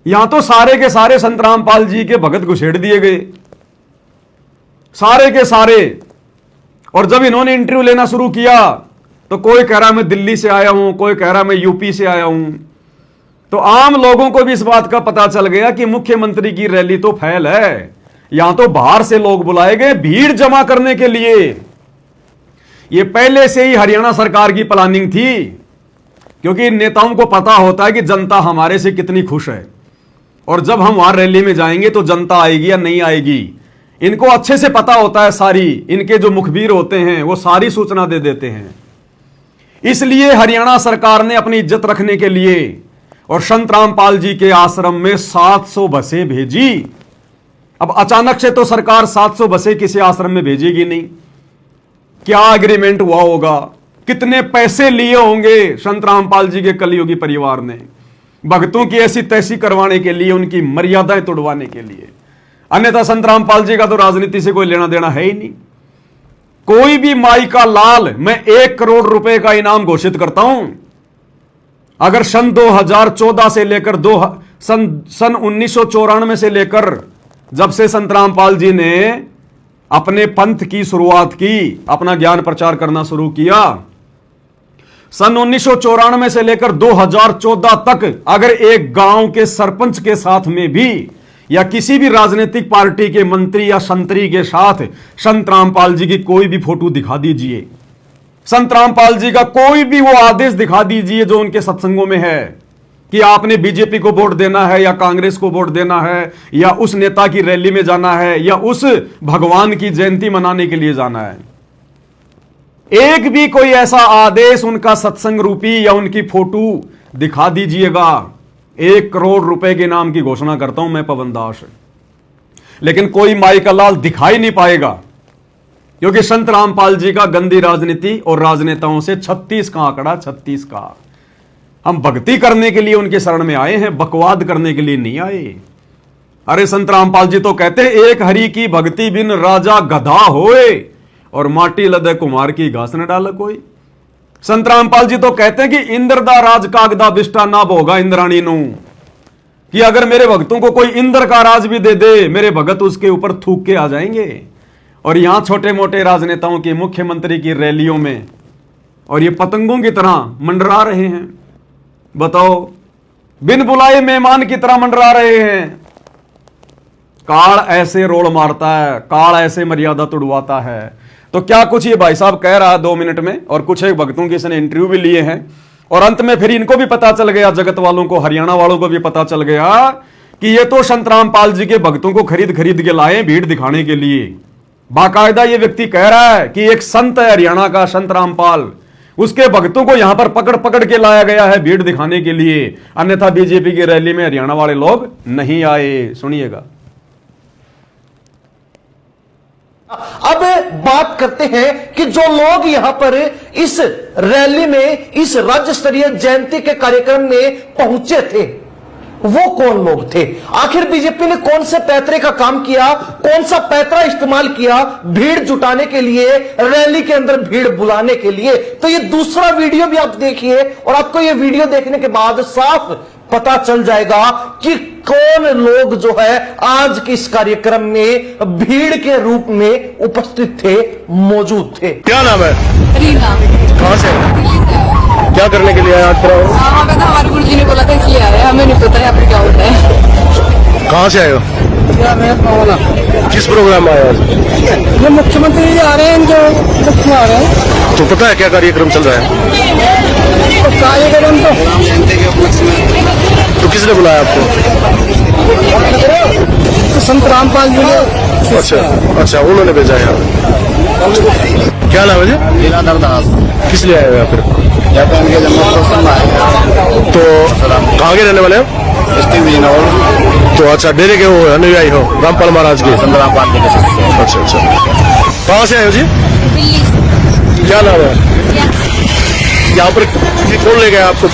यहां तो सारे के सारे संतराम पाल जी के भगत घुसेड़ दिए गए, सारे के सारे। और जब इन्होंने इंटरव्यू लेना शुरू किया तो कोई कह रहा मैं दिल्ली से आया हूं, कोई कह रहा मैं यूपी से आया हूं। तो आम लोगों को भी इस बात का पता चल गया कि मुख्यमंत्री की रैली तो फैल है, यहां तो बाहर से लोग बुलाए गए भीड़ जमा करने के लिए। यह पहले से ही हरियाणा सरकार की प्लानिंग थी, क्योंकि इन नेताओं को पता होता है कि जनता हमारे से कितनी खुश है, और जब हम वहां रैली में जाएंगे तो जनता आएगी या नहीं आएगी। इनको अच्छे से पता होता है, सारी इनके जो मुखबिर होते हैं वो सारी सूचना दे देते हैं। इसलिए हरियाणा सरकार ने अपनी इज्जत रखने के लिए और संतराम पाल जी के आश्रम में 700 बसें भेजी। अब अचानक से तो सरकार 700 बसें किसी आश्रम में भेजेगी नहीं। क्या एग्रीमेंट हुआ होगा, कितने पैसे लिए होंगे संतराम पाल जी के कलयुगी परिवार ने भक्तों की ऐसी तैसी करवाने के लिए, उनकी मर्यादाएं तोड़वाने के लिए। अन्यथा संतराम पाल जी का तो राजनीति से कोई लेना देना है ही नहीं। कोई भी माई का लाल मैं 1 करोड़ रुपए का इनाम घोषित करता हूं अगर सन 2014 से लेकर सन 1994 से लेकर जब से संतराम पाल जी ने अपने पंथ की शुरुआत की, अपना ज्ञान प्रचार करना शुरू किया, सन 1994 से लेकर 2014 तक अगर एक गांव के सरपंच के साथ में भी या किसी भी राजनीतिक पार्टी के मंत्री या संतरी के साथ संतराम पाल जी की कोई भी फोटो दिखा दीजिए, संतराम पाल जी का कोई भी वो आदेश दिखा दीजिए जो उनके सत्संगों में है कि आपने बीजेपी को वोट देना है या कांग्रेस को वोट देना है या उस नेता की रैली में जाना है या उस भगवान की जयंती मनाने के लिए जाना है, एक भी कोई ऐसा आदेश उनका सत्संग रूपी या उनकी फोटो दिखा दीजिएगा, 1 करोड़ रुपए के नाम की घोषणा करता हूं मैं पवन दास। लेकिन कोई माई का लाल दिखाई नहीं पाएगा, क्योंकि संतराम पाल जी का गंदी राजनीति और राजनेताओं से 36 का आंकड़ा, 36 का। हम भक्ति करने के लिए उनके शरण में आए हैं, बकवाद करने के लिए नहीं आए। अरे संतराम पाल जी तो कहते हैं एक हरि की भक्ति बिन राजा गधा होए और माटी लदे कुमार की घास न डाल कोई। संतराम पाल जी तो कहते हैं कि इंद्र दा राज कागदा बिष्टा ना भोगा इंद्राणी नू, कि अगर मेरे भक्तों को कोई इंद्र का राज भी दे दे मेरे भगत उसके ऊपर थूक के आ जाएंगे। और यहां छोटे मोटे राजनेताओं की, मुख्यमंत्री की रैलियों में और ये पतंगों की तरह मंडरा रहे हैं। बताओ, बिन बुलाए मेहमान की तरह मंडरा रहे हैं। काल ऐसे रोड़ मारता है, काल ऐसे मर्यादा तुड़वाता है। तो क्या कुछ ये भाई साहब कह रहा है 2 मिनट में, और कुछ एक भक्तों के इसने इंटरव्यू भी लिए हैं, और अंत में फिर इनको भी पता चल गया, जगत वालों को, हरियाणा वालों को भी पता चल गया कि ये तो संतराम पाल जी के भक्तों को खरीद खरीद के लाए भीड़ दिखाने के लिए। बाकायदा ये व्यक्ति कह रहा है कि एक संत है हरियाणा का संतराम पाल, उसके भक्तों को यहां पर पकड़ पकड़ के लाया गया है भीड़ दिखाने के लिए, अन्यथा बीजेपी की रैली में हरियाणा वाले लोग नहीं आए। सुनिएगा। अब बात करते हैं कि जो लोग यहां पर इस रैली में, इस राज्य स्तरीय जयंती के कार्यक्रम में पहुंचे थे, वो कौन लोग थे? आखिर बीजेपी ने कौन से पैतरे का काम किया, कौन सा पैतरा इस्तेमाल किया भीड़ जुटाने के लिए, रैली के अंदर भीड़ बुलाने के लिए? तो ये दूसरा वीडियो भी आप देखिए और आपको ये वीडियो देखने के बाद साफ पता चल जाएगा कि कौन लोग जो है आज के इस कार्यक्रम में भीड़ के रूप में उपस्थित थे, मौजूद थे। क्या नाम है? रीना। कहाँ से? क्या करने के लिए आए आज प्रोग्राम? हमें तो हमारे गुरुजी ने बोला था इसलिए आए, हमें नहीं पता यहाँ पे क्या होता है। कहाँ से आए हो? किस प्रोग्राम में आए आज? ये मुख्यमंत्री जी आ रहे हैं, जो मुख्य आ रहे हैं। तो पता है क्या कार्यक्रम चल रहा है? तो कार्यक्रम तो किसने बुलाया आपको? तो संत रामपाल जी ने। अच्छा, उन्होंने भेजा है। क्या नाम है जी? लीलाधर दास। किस लिए आए हो यहाँ फिर? यहाँ पे उनके जन्मोत्सव आए। तो कहाँ के रहने वाले हो? तो अच्छा, डेरे के हो अनुयायी हो रामपाल महाराज के? संत रामपाल जी के। अच्छा। कहाँ से आए हो जी? क्या नाम है? यहाँ पर कौन ले गया आपको?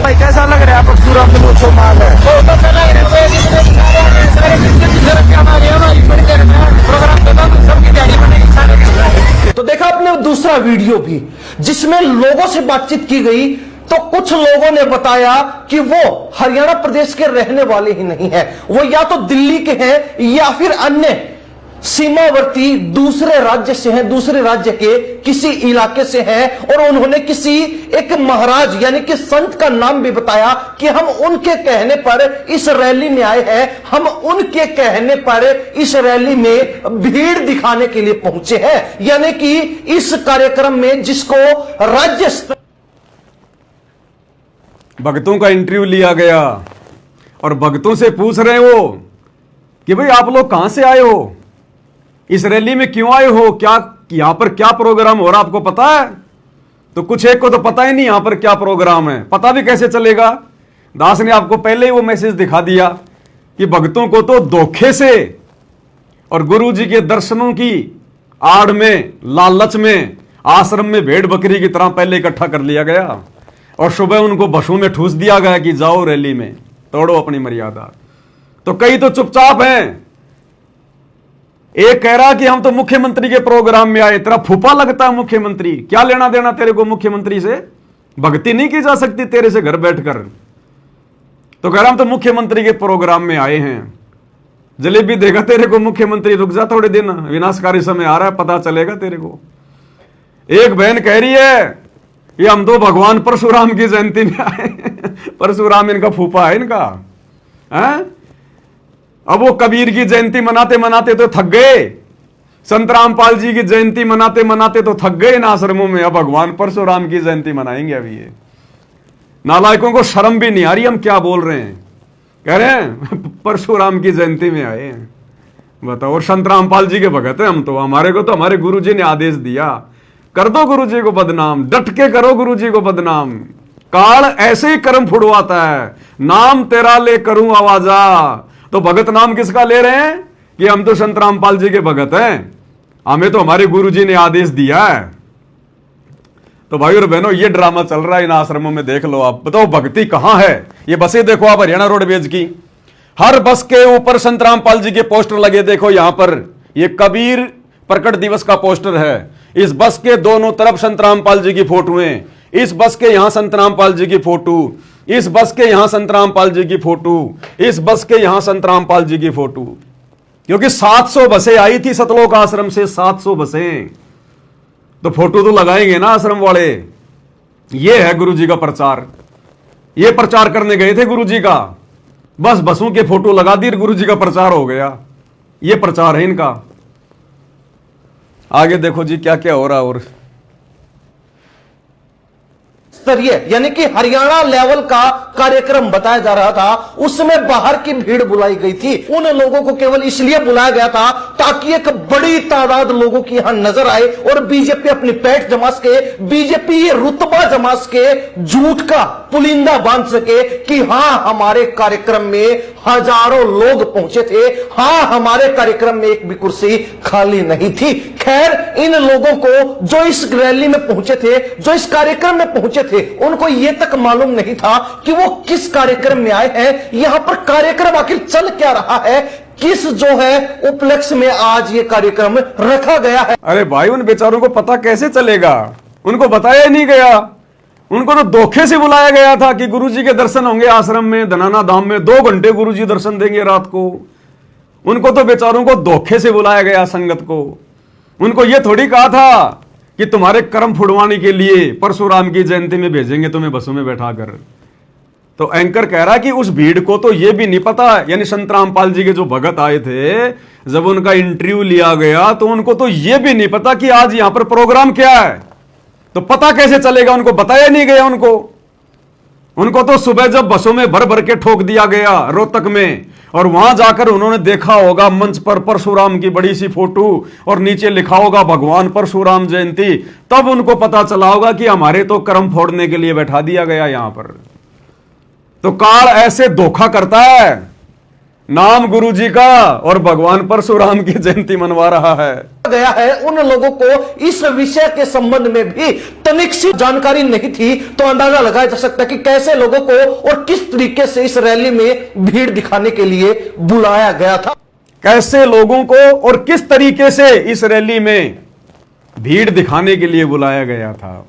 कैसा लग रहा है आपको? परशुराम जन्मोत्सव माल है, बहुत अच्छा लग रहा है। तो देखा आपने दूसरा वीडियो भी जिसमें लोगों से बातचीत की गई, तो कुछ लोगों ने बताया कि वो हरियाणा प्रदेश के रहने वाले ही नहीं है, वो या तो दिल्ली के हैं या फिर अन्य सीमावर्ती दूसरे राज्य से हैं, दूसरे राज्य के किसी इलाके से हैं। और उन्होंने किसी एक महाराज यानी कि संत का नाम भी बताया कि हम उनके कहने पर इस रैली में आए हैं, हम उनके कहने पर इस रैली में भीड़ दिखाने के लिए पहुंचे हैं। यानी कि इस कार्यक्रम में जिसको राज्य स्तर भक्तों का इंटरव्यू लिया गया और भक्तों से पूछ रहे हो कि भाई आप लोग कहां से आए हो, इस रैली में क्यों आए हो, क्या यहां पर क्या प्रोग्राम हो रहा आपको पता है? तो कुछ एक को तो पता ही नहीं यहां पर क्या प्रोग्राम है, पता भी कैसे चलेगा? दास ने आपको पहले ही वो मैसेज दिखा दिया कि भक्तों को तो धोखे से और गुरु जी के दर्शनों की आड़ में, लालच में आश्रम में भेड़ बकरी की तरह पहले इकट्ठा कर लिया गया और सुबह उनको बसों में ठूस दिया गया कि जाओ रैली में, तोड़ो अपनी मर्यादा। तो कई तो चुपचाप हैं। एक कह रहा कि हम तो मुख्यमंत्री के प्रोग्राम में आए। तेरा फूफा लगता है मुख्यमंत्री, क्या लेना देना तेरे को मुख्यमंत्री से? भक्ति नहीं की जा सकती तेरे से घर बैठकर? तो कह रहा हम तो मुख्यमंत्री के प्रोग्राम में आए हैं। जलेबी देगा तेरे को मुख्यमंत्री, रुक जा थोड़े दिन, विनाशकारी समय आ रहा है, पता चलेगा तेरे को। एक बहन कह रही है ये हम तो भगवान परशुराम की जयंती में आए। परशुराम इनका फूफा है इनका, है? अब वो कबीर की जयंती मनाते मनाते तो थक गए, संत रामपाल जी की जयंती मनाते मनाते तो थक गए इन आश्रमों में, अब भगवान परशुराम की जयंती मनाएंगे। अभी ये नालायकों को शर्म भी नहीं आ रही हम क्या बोल रहे हैं। कह रहे हैं परशुराम की जयंती में आए हैं, बताओ। और संत रामपाल जी के भगत हैं हम तो, हमारे को तो हमारे गुरु जी ने आदेश दिया, कर दो गुरु जी को बदनाम, डट के करो गुरु जी को बदनाम। काल ऐसे ही कर्म फुड़वाता है, नाम तेरा ले करूं आवाजा। तो भगत नाम किसका ले रहे हैं कि हम तो संत रामपाल जी के भगत हैं, हमें तो हमारे गुरुजी ने आदेश दिया है। तो भाई और बहनों ये ड्रामा चल रहा है इन आश्रमों में, देख लो आप। बताओ भक्ति कहां है? ये बसें देखो आप हरियाणा रोडवेज की, हर बस के ऊपर संत रामपाल जी के पोस्टर लगे। देखो यहां पर ये कबीर प्रकट दिवस का पोस्टर है, इस बस के दोनों तरफ संत रामपाल जी की फोटो है, इस बस के यहां संत रामपाल जी की फोटो, इस बस के यहां संत रामपाल जी की फोटो, इस बस के यहां संत रामपाल जी की फोटो। क्योंकि 700 बसें आई थी सतलोक आश्रम से, 700 बसें, तो फोटो तो लगाएंगे ना आश्रम वाले। ये है गुरु जी का प्रचार, ये प्रचार करने गए थे गुरु जी का, बस बसों के फोटो लगा दी, गुरु जी का प्रचार हो गया। ये प्रचार है इनका। आगे देखो जी क्या क्या हो रहा। और स्तरीय यानी कि हरियाणा लेवल का कार्यक्रम बताया जा रहा था, उसमें बाहर की भीड़ बुलाई गई थी। उन लोगों को केवल इसलिए बुलाया गया था ताकि एक बड़ी तादाद लोगों की यहां नजर आए और बीजेपी अपनी पैठ जमा सके, बीजेपी रुतबा जमा सके, झूठ का पुलिंदा बांध सके कि हां हमारे कार्यक्रम में हजारों लोग पहुंचे थे। हां, हमारे कार्यक्रम में एक भी कुर्सी खाली नहीं थी। खैर, इन लोगों को जो इस रैली में पहुंचे थे, जो इस कार्यक्रम में पहुंचे थे, उनको यह तक मालूम नहीं था कि वो किस कार्यक्रम में आए हैं, यहां पर कार्यक्रम आखिर चल क्या रहा है, किस जो है उपलक्ष्य में आज ये कार्यक्रम रखा गया है। अरे भाई, उन बेचारों को पता कैसे चलेगा? उनको बताया ही नहीं गया। उनको तो धोखे से बुलाया गया था कि गुरुजी के दर्शन होंगे आश्रम में, धनाना धाम में 2 घंटे गुरुजी दर्शन देंगे रात को। उनको तो बेचारों को धोखे से बुलाया गया, संगत को। उनको यह थोड़ी कहा था कि तुम्हारे कर्म फुड़वाने के लिए परशुराम की जयंती में भेजेंगे तुम्हें बसों में बैठाकर। तो एंकर कह रहा कि उस भीड़ को तो यह भी नहीं पता, यानी संत रामपाल जी के जो भगत आए थे, जब उनका इंटरव्यू लिया गया तो उनको तो यह भी नहीं पता कि आज यहां पर प्रोग्राम क्या है। तो पता कैसे चलेगा? उनको बताया नहीं गया। उनको तो सुबह जब बसों में भर भर के ठोक दिया गया रोहतक में, और वहां जाकर उन्होंने देखा होगा मंच पर परशुराम की बड़ी सी फोटो और नीचे लिखा होगा भगवान परशुराम जयंती, तब उनको पता चला होगा कि हमारे तो कर्म फोड़ने के लिए बैठा दिया गया यहां पर। तो काल ऐसे धोखा करता है, नाम गुरुजी का और भगवान परशुराम की जयंती मनवा रहा है। गया है उन लोगों को इस विषय के संबंध में भी तनिक सी जानकारी नहीं थी, तो अंदाजा लगाया जा सकता है कि कैसे लोगों को और किस तरीके से इस रैली में भीड़ दिखाने के लिए बुलाया गया था। कैसे लोगों को और किस तरीके से इस रैली में भीड़ दिखाने के लिए बुलाया गया था।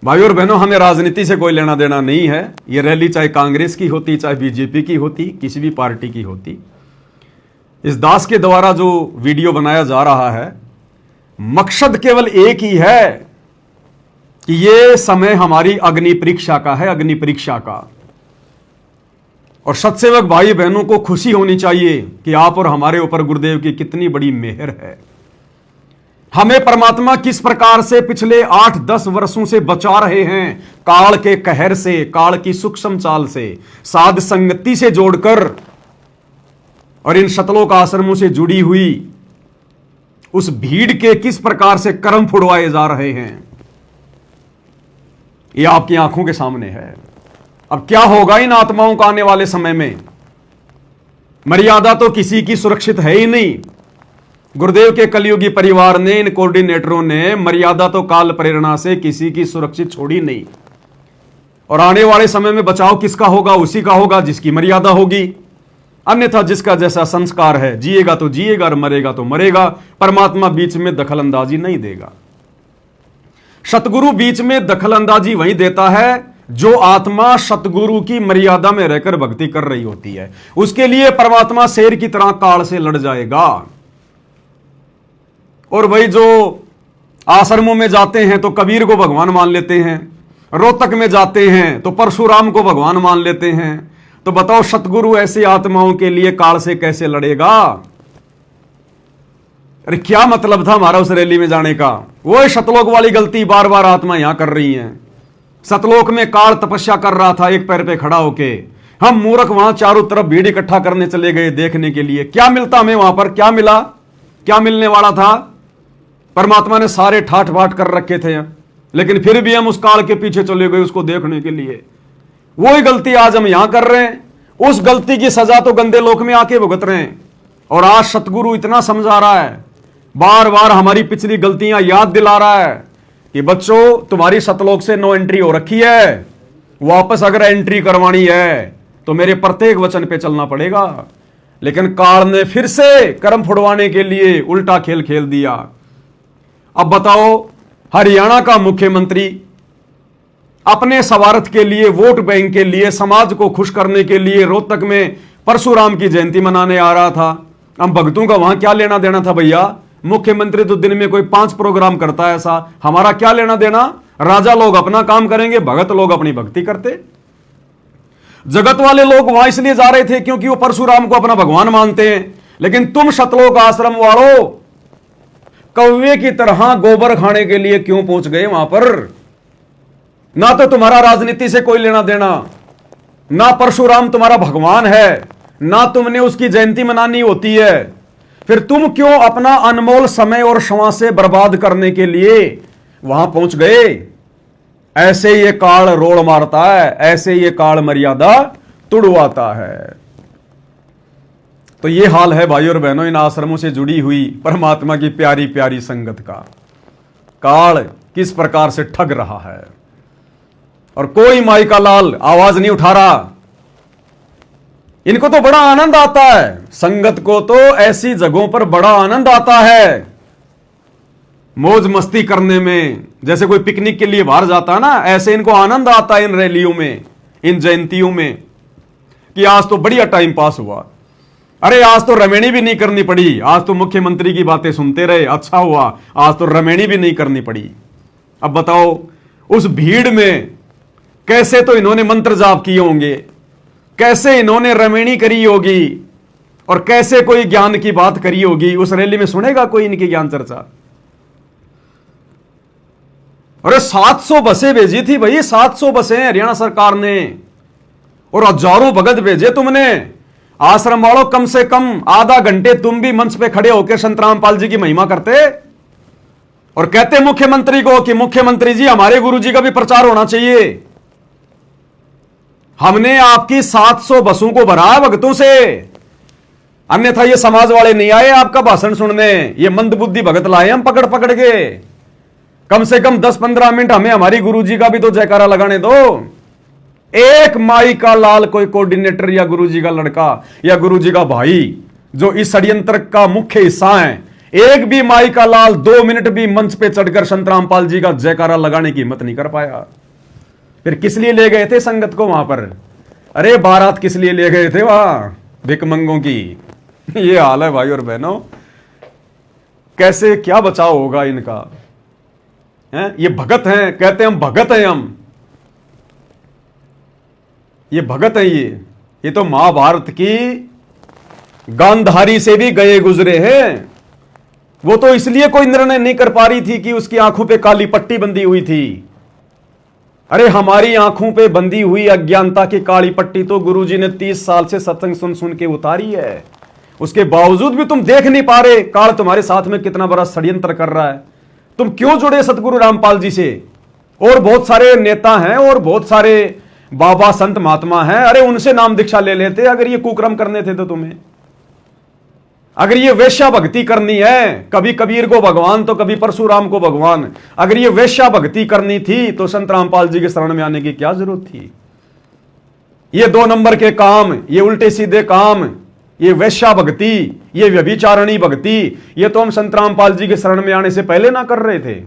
भाई और बहनों, हमें राजनीति से कोई लेना देना नहीं है। यह रैली चाहे कांग्रेस की होती, चाहे बीजेपी की होती, किसी भी पार्टी की होती। इस दास के द्वारा जो वीडियो बनाया जा रहा है, मकसद केवल एक ही है कि यह समय हमारी अग्नि परीक्षा का है, अग्नि परीक्षा का। और सत्सेवक भाई बहनों को खुशी होनी चाहिए कि आप और हमारे ऊपर गुरुदेव की कितनी बड़ी मेहर है। हमें परमात्मा किस प्रकार से पिछले 8-10 वर्षों से बचा रहे हैं, काल के कहर से, काल की सूक्ष्म चाल से, साध संगति से जोड़कर, और इन शतलोक आश्रमों से जुड़ी हुई उस भीड़ के किस प्रकार से कर्म फुड़वाए जा रहे हैं, यह आपकी आंखों के सामने है। अब क्या होगा इन आत्माओं का आने वाले समय में? मर्यादा तो किसी की सुरक्षित है ही नहीं। गुरुदेव के कलयुगी परिवार ने, इन कोऑर्डिनेटरों ने मर्यादा तो काल प्रेरणा से किसी की सुरक्षित छोड़ी नहीं। और आने वाले समय में बचाव किसका होगा? उसी का होगा जिसकी मर्यादा होगी। अन्यथा जिसका जैसा संस्कार है, जिएगा तो जिएगा और मरेगा तो मरेगा। परमात्मा बीच में दखल अंदाजी नहीं देगा। सतगुरु बीच में दखल अंदाजी वही देता है जो आत्मा सतगुरु की मर्यादा में रहकर भक्ति कर रही होती है। उसके लिए परमात्मा शेर की तरह काल से लड़ जाएगा। और भाई जो आश्रमों में जाते हैं तो कबीर को भगवान मान लेते हैं, रोहतक में जाते हैं तो परशुराम को भगवान मान लेते हैं। तो बताओ सतगुरु ऐसी आत्माओं के लिए काल से कैसे लड़ेगा? अरे क्या मतलब था हमारा उस रैली में जाने का? वो सतलोक वाली गलती बार बार आत्मा यहां कर रही हैं। सतलोक में काल तपस्या कर रहा था एक पैर पे खड़ा होके। हम मूर्ख वहां चारों तरफ भीड़ इकट्ठा करने चले गए देखने के लिए। क्या मिलता हमें वहां पर? क्या मिला? क्या मिलने वाला था? परमात्मा ने सारे ठाठ बाट कर रखे थे, लेकिन फिर भी हम उस काल के पीछे चले गए उसको देखने के लिए। वही गलती आज हम यहां कर रहे हैं। उस गलती की सजा तो गंदे लोक में आके भुगत रहे हैं। और आज सतगुरु इतना समझा रहा है, बार बार हमारी पिछली गलतियां याद दिला रहा है कि बच्चों तुम्हारी सतलोक से नो एंट्री हो रखी है, वापस अगर एंट्री करवानी है तो मेरे प्रत्येक वचन पे चलना पड़ेगा। लेकिन काल ने फिर से कर्म फुड़वाने के लिए उल्टा खेल खेल दिया। अब बताओ, हरियाणा का मुख्यमंत्री अपने स्वार्थ के लिए, वोट बैंक के लिए, समाज को खुश करने के लिए रोहतक में परशुराम की जयंती मनाने आ रहा था। हम भक्तों का वहां क्या लेना देना था भैया? मुख्यमंत्री तो दिन में कोई 5 प्रोग्राम करता है, ऐसा हमारा क्या लेना देना? राजा लोग अपना काम करेंगे, भगत लोग अपनी भक्ति करते। जगत वाले लोग वहां इसलिए जा रहे थे क्योंकि वो परशुराम को अपना भगवान मानते हैं। लेकिन तुम सतलोक आश्रम वालों कौवे की तरह गोबर खाने के लिए क्यों पहुंच गए वहां पर? ना तो तुम्हारा राजनीति से कोई लेना देना, ना परशुराम तुम्हारा भगवान है, ना तुमने उसकी जयंती मनानी होती है। फिर तुम क्यों अपना अनमोल समय और श्वासें बर्बाद करने के लिए वहां पहुंच गए? ऐसे ये काल रोड़ मारता है, ऐसे ये काल मर्यादा तुड़वाता है। तो ये हाल है भाई और बहनों इन आश्रमों से जुड़ी हुई परमात्मा की प्यारी प्यारी संगत का। काल किस प्रकार से ठग रहा है और कोई माई का लाल आवाज नहीं उठा रहा। इनको तो बड़ा आनंद आता है, संगत को तो ऐसी जगहों पर बड़ा आनंद आता है मौज मस्ती करने में। जैसे कोई पिकनिक के लिए बाहर जाता है ना, ऐसे इनको आनंद आता है इन रैलियों में, इन जयंतियों में, कि आज तो बढ़िया टाइम पास हुआ। अरे आज तो रमेणी भी नहीं करनी पड़ी, आज तो मुख्यमंत्री की बातें सुनते रहे, अच्छा हुआ आज तो रमेणी भी नहीं करनी पड़ी। अब बताओ उस भीड़ में कैसे तो इन्होंने मंत्र जाप किए होंगे, कैसे इन्होंने रमेणी करी होगी और कैसे कोई ज्ञान की बात करी होगी। उस रैली में सुनेगा कोई इनकी ज्ञान चर्चा? अरे 700 बसें भेजी थी भाई, 700 बसें हरियाणा सरकार ने, और हजारों भगत भेजे तुमने। आश्रम वालों कम से कम आधा घंटे तुम भी मंच पे खड़े होकर संत रामपाल जी की महिमा करते और कहते मुख्यमंत्री को कि मुख्यमंत्री जी हमारे गुरु जी का भी प्रचार होना चाहिए। हमने आपकी 700 बसों को भरा भक्तों से, अन्यथा ये समाज वाले नहीं आए आपका भाषण सुनने, ये मंदबुद्धि भगत लाए हम पकड़ पकड़ के। कम से कम 10-15 मिनट हमें हमारी गुरुजी का भी तो जयकारा लगाने दो। एक माई का लाल कोई कोऑर्डिनेटर या गुरुजी का लड़का या गुरुजी का भाई जो इस षड्यंत्र का मुख्य हिस्सा है, एक भी माई का लाल 2 मिनट भी मंच पे चढ़कर संत रामपाल जी का जयकारा लगाने की हिम्मत नहीं कर पाया। फिर किस लिए ले गए थे संगत को वहां पर? अरे बारात किस लिए ले गए थे वहां? भिकमंगों की। ये हाल है भाई और बहनों, कैसे क्या बचाव होगा इनका? ये भगत हैं, कहते हैं हम भगत हैं, हम ये भगत हैं। ये तो महाभारत की गांधारी से भी गए गुजरे हैं। वो तो इसलिए कोई निर्णय नहीं कर पा रही थी कि उसकी आंखों पे काली पट्टी बंधी हुई थी। अरे हमारी आंखों पे बंधी हुई अज्ञानता की काली पट्टी तो गुरुजी ने 30 साल से सत्संग सुन सुन के उतारी है। उसके बावजूद भी तुम देख नहीं पा रहे काल तुम्हारे साथ में कितना बड़ा षड्यंत्र कर रहा है। तुम क्यों जुड़े सतगुरु रामपाल जी से? और बहुत सारे नेता हैं और बहुत सारे बाबा संत महात्मा हैं, अरे उनसे नाम दीक्षा ले लेते अगर ये कुक्रम करने थे तो तुम्हें। अगर ये वेश्या भक्ति करनी है, कभी कबीर को भगवान तो कभी परशुराम को भगवान, अगर ये वेश्या भक्ति करनी थी तो संत रामपाल जी के शरण में आने की क्या जरूरत थी? ये 2 नंबर के काम, ये उल्टे सीधे काम, ये वेश्या भक्ति, ये व्यभिचारणी भक्ति, ये तो हम संत रामपाल जी के शरण में आने से पहले ना कर रहे थे,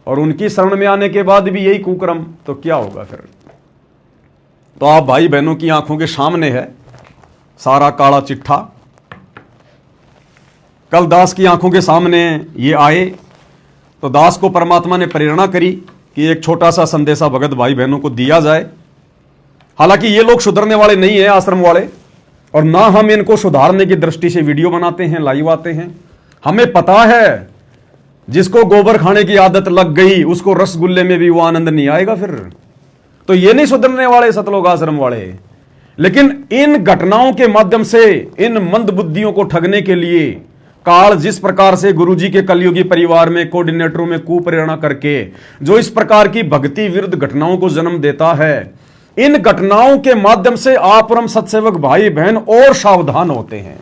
और उनकी शरण में आने के बाद भी यही कुक्रम, तो क्या होगा फिर? तो आप भाई बहनों की आंखों के सामने है सारा काला चिट्ठा। कल दास की आंखों के सामने ये आए तो दास को परमात्मा ने प्रेरणा करी कि एक छोटा सा संदेशा भगत भाई बहनों को दिया जाए। हालांकि ये लोग सुधरने वाले नहीं है आश्रम वाले, और ना हम इनको सुधारने की दृष्टि से वीडियो बनाते हैं, लाइव आते हैं। हमें पता है जिसको गोबर खाने की आदत लग गई उसको रसगुल्ले में भी वो आनंद नहीं आएगा फिर। तो ये नहीं सुधरने वाले सतलोक आश्रम वाले। लेकिन इन घटनाओं के माध्यम से इन मंद बुद्धियों को ठगने के लिए काल जिस प्रकार से गुरुजी के कलयुगी परिवार में कोऑर्डिनेटरों में कुप्रेरणा करके जो इस प्रकार की भक्ति विरुद्ध घटनाओं को जन्म देता है, इन घटनाओं के माध्यम से आप और हम सत्सेवक भाई बहन और सावधान होते हैं।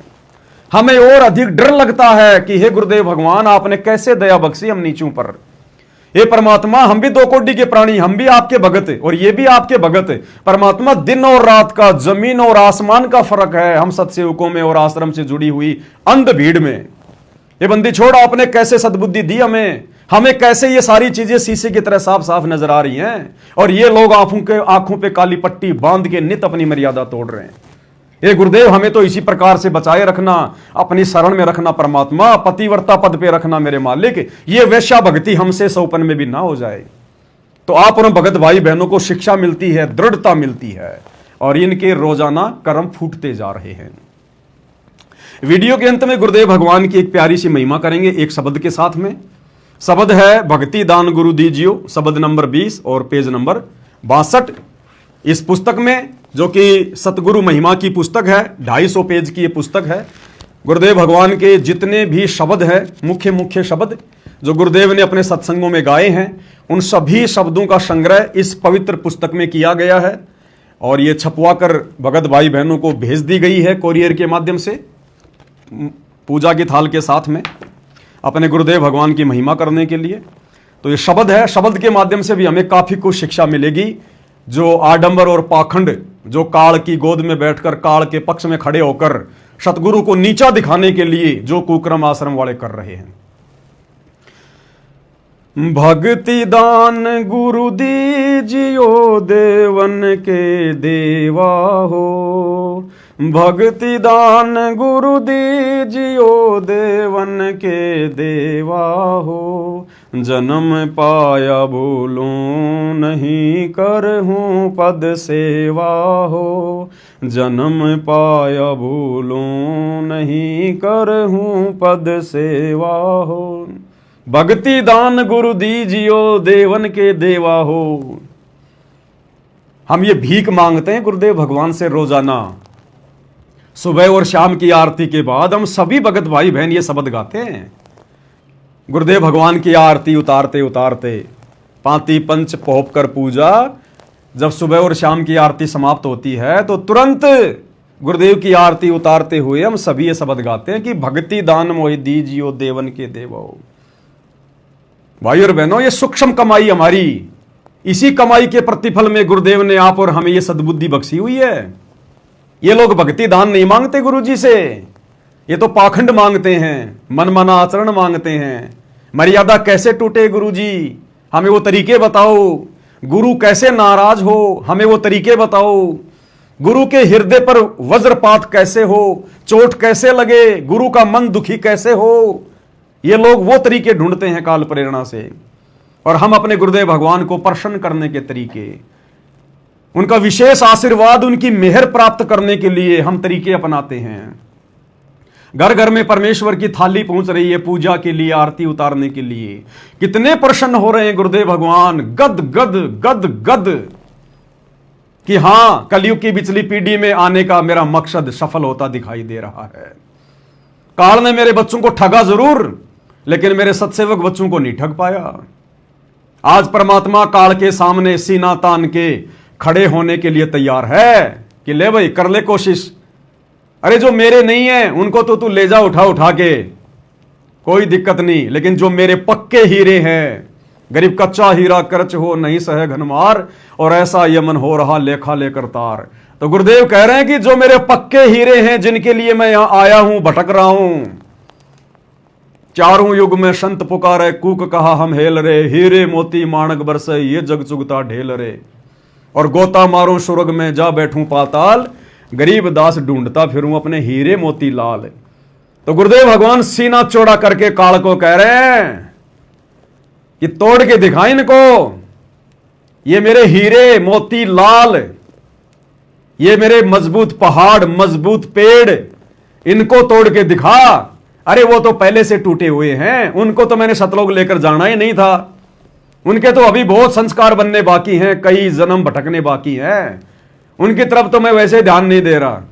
हमें और अधिक डर लगता है कि हे गुरुदेव भगवान, आपने कैसे दया बख्शी हम नीचों पर। हे परमात्मा, हम भी 2 कोटि के प्राणी, हम भी आपके भगत और ये भी आपके भगत। परमात्मा, दिन और रात का, जमीन और आसमान का फर्क है हम सत्सेवकों में और आश्रम से जुड़ी हुई अंध भीड़ में। ये बंदी छोड़, आपने कैसे सद्बुद्धि दी हमें कैसे ये सारी चीजें शीशे की तरह साफ साफ नजर आ रही हैं, और ये लोग आंखों पे काली पट्टी बांध के नित अपनी मर्यादा तोड़ रहे हैं। हे गुरुदेव, हमें तो इसी प्रकार से बचाए रखना, अपनी शरण में रखना परमात्मा, पतिव्रता पद पे रखना मेरे मालिक। ये वेश्या भक्ति हमसे सौपन में भी ना हो जाए। तो आप और भगत भाई बहनों को शिक्षा मिलती है, दृढ़ता मिलती है, और इनके रोजाना कर्म फूटते जा रहे हैं। वीडियो के अंत में गुरुदेव भगवान की एक प्यारी सी महिमा करेंगे एक शब्द के साथ में। शब्द है भक्ति दान गुरु दीजियो, शब्द नंबर 20 और पेज नंबर 62। इस पुस्तक में, जो कि सतगुरु महिमा की पुस्तक है, 250 पेज की ये पुस्तक है। गुरुदेव भगवान के जितने भी शब्द हैं, मुख्य मुख्य शब्द जो गुरुदेव ने अपने सत्संगों में गाए हैं, उन सभी शब्दों का संग्रह इस पवित्र पुस्तक में किया गया है, और ये छपवा कर भगत भाई बहनों को भेज दी गई है कोरियर के माध्यम से। पूजा की थाल के साथ में अपने गुरुदेव भगवान की महिमा करने के लिए। तो ये शब्द है, शब्द के माध्यम से भी हमें काफी कुछ शिक्षा मिलेगी। जो आडंबर और पाखंड, जो काल की गोद में बैठकर काल के पक्ष में खड़े होकर सतगुरु को नीचा दिखाने के लिए जो कुक्रम आश्रम वाले कर रहे हैं। भक्ति दान गुरु दीजियो देवन के देवा हो, भक्ति दान गुरु दीजियो देवन के देवा हो, जन्म पाया भूलूं नहीं करहूं पद सेवा हो, जन्म पाया भूलूं नहीं करहूं पद सेवा हो, भक्ति दान गुरु दीजियो देवन के देवा हो। हम ये भीख मांगते हैं गुरुदेव भगवान से रोजाना, सुबह और शाम की आरती के बाद हम सभी भगत भाई बहन ये शब्द गाते हैं। गुरुदेव भगवान की आरती उतारते उतारते पांति पंच पोप कर पूजा, जब सुबह और शाम की आरती समाप्त होती है तो तुरंत गुरुदेव की आरती उतारते हुए हम सभी ये शब्द गाते हैं कि भक्ति दान मोहि दीजियो देवन के देवो। भाई और बहनों, ये सूक्ष्म कमाई हमारी, इसी कमाई के प्रतिफल में गुरुदेव ने आप और हमें ये सद्बुद्धि बख्शी हुई है। ये लोग भक्ति दान नहीं मांगते गुरु जी से, ये तो पाखंड मांगते हैं, मनमाना आचरण मांगते हैं। मर्यादा कैसे टूटे गुरु जी, हमें वो तरीके बताओ। गुरु कैसे नाराज हो, हमें वो तरीके बताओ। गुरु के हृदय पर वज्रपात कैसे हो, चोट कैसे लगे, गुरु का मन दुखी कैसे हो, ये लोग वो तरीके ढूंढते हैं काल प्रेरणा से। और हम अपने गुरुदेव भगवान को प्रसन्न करने के तरीके, उनका विशेष आशीर्वाद, उनकी मेहर प्राप्त करने के लिए हम तरीके अपनाते हैं। घर घर में परमेश्वर की थाली पहुंच रही है पूजा के लिए, आरती उतारने के लिए। कितने प्रसन्न हो रहे हैं गुरुदेव भगवान, गद गद गद गद कि हां, कलयुग की पिछली पीढ़ी में आने का मेरा मकसद सफल होता दिखाई दे रहा है। काल ने मेरे बच्चों को ठगा जरूर, लेकिन मेरे सत्सेवक बच्चों को नहीं ठग पाया। आज परमात्मा काल के सामने सीना तान के खड़े होने के लिए तैयार है कि ले भाई, कर ले कोशिश। अरे जो मेरे नहीं है उनको तो तू ले जा उठा उठा के, कोई दिक्कत नहीं, लेकिन जो मेरे पक्के हीरे हैं, गरीब कच्चा हीरा करच हो नहीं सहे घनमार, और ऐसा यमन हो रहा लेखा लेकर तार। तो गुरुदेव कह रहे हैं कि जो मेरे पक्के हीरे हैं, जिनके लिए मैं यहां आया हूं, भटक रहा हूं। चारों युग में संत पुकारे, कूक कहा हम हेल रे, हीरे मोती माणक बरसे ये जग चुगता ढेल रे, और गोता मारूं सुरग में जा बैठूं पाताल, गरीब दास ढूंढता फिरूं अपने हीरे मोती लाल। तो गुरुदेव भगवान सीना चौड़ा करके काल को कह रहे हैं कि तोड़ के दिखा इनको, ये मेरे हीरे मोती लाल, ये मेरे मजबूत पहाड़ मजबूत पेड़, इनको तोड़ के दिखा। अरे वो तो पहले से टूटे हुए हैं, उनको तो मैंने सतलोक लेकर जाना ही नहीं था। उनके तो अभी बहुत संस्कार बनने बाकी हैं, कई जन्म भटकने बाकी हैं, उनकी तरफ तो मैं वैसे ध्यान नहीं दे रहा।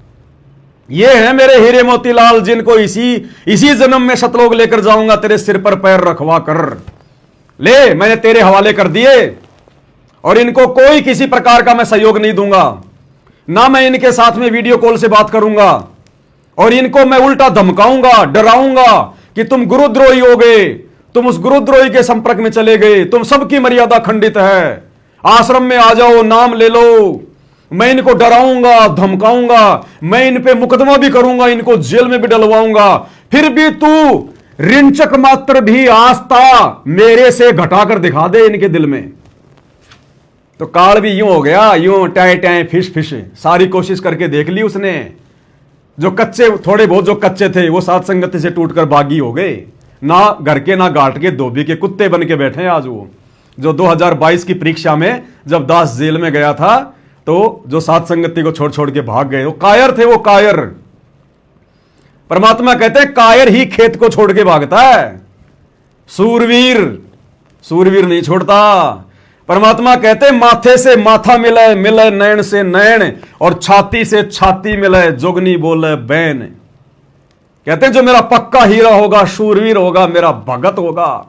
ये हैं मेरे हीरे मोतीलाल, जिनको इसी जन्म में सतलोक लेकर जाऊंगा, तेरे सिर पर पैर रखवा कर। ले, मैंने तेरे हवाले कर दिए, और इनको कोई किसी प्रकार का मैं सहयोग नहीं दूंगा, ना मैं इनके साथ में वीडियो कॉल से बात करूंगा, और इनको मैं उल्टा धमकाऊंगा, डराऊंगा कि तुम गुरुद्रोही हो गए, तुम उस गुरुद्रोही के संपर्क में चले गए, तुम सबकी मर्यादा खंडित है, आश्रम में आ जाओ, नाम ले लो। मैं इनको डराऊंगा, धमकाऊंगा, मैं इन पे मुकदमा भी करूंगा, इनको जेल में भी डलवाऊंगा, फिर भी तू रिंचक मात्र भी आस्था मेरे से घटाकर दिखा दे इनके दिल में। तो काल भी यूं हो गया, यूं टाए टाए फिश फिश, सारी कोशिश करके देख ली उसने। जो कच्चे, थोड़े बहुत जो कच्चे थे, वो साथ संगति से टूटकर बागी हो गए, ना घर के ना घाट के, धोबी के कुत्ते बन के बैठे हैं आज वो। जो 2022 की परीक्षा में जब दास जेल में गया था, तो जो साथ संगति को छोड़ छोड़ के भाग गए, वो कायर थे, वो कायर। परमात्मा कहते हैं कायर ही खेत को छोड़ के भागता है, सूरवीर नहीं छोड़ता। परमात्मा कहते हैं माथे से माथा मिले, मिले नैन से नैन, और छाती से छाती मिले, जोगनी बोले बैन। कहते हैं जो मेरा पक्का हीरा होगा, शूरवीर होगा, मेरा भगत होगा,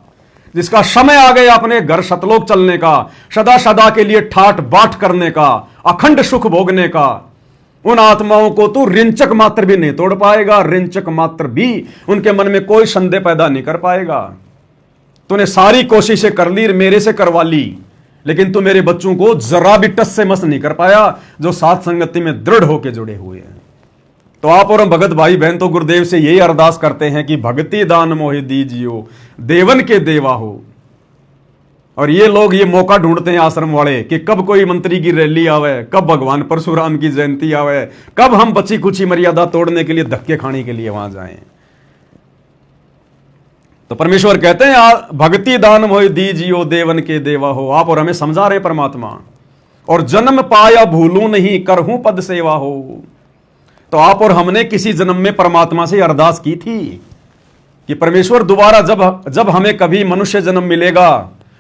जिसका समय आ गया अपने घर सतलोक चलने का, सदा सदा के लिए ठाट बाट करने का, अखंड सुख भोगने का, उन आत्माओं को तू रिंचक मात्र भी नहीं तोड़ पाएगा, रिंचक मात्र भी उनके मन में कोई संदेह पैदा नहीं कर पाएगा। तूने सारी कोशिशें कर ली, मेरे से करवा ली, लेकिन तू मेरे बच्चों को जरा भी टस से मस नहीं कर पाया, जो साथ संगति में दृढ़ होकर जुड़े हुए हैं। तो आप और हम भगत भाई बहन तो गुरुदेव से यही अरदास करते हैं कि भक्ति दान मोहि दीजियो, देवन के देवा हो। और ये लोग ये मौका ढूंढते हैं आश्रम वाले कि कब कोई मंत्री की रैली आवे, कब भगवान परशुराम की जयंती आवे, कब हम बची कुची मर्यादा तोड़ने के लिए धक्के खाने के लिए वहां जाएं। तो परमेश्वर कहते हैं भक्ति दान मोहि दीजियो, देवन के देवा हो। आप और हमें समझा रहे परमात्मा, और जन्म पाया भूलूं नहीं, करहूं पद सेवा हो। तो आप और हमने किसी जन्म में परमात्मा से अरदास की थी कि परमेश्वर दोबारा जब हमें कभी मनुष्य जन्म मिलेगा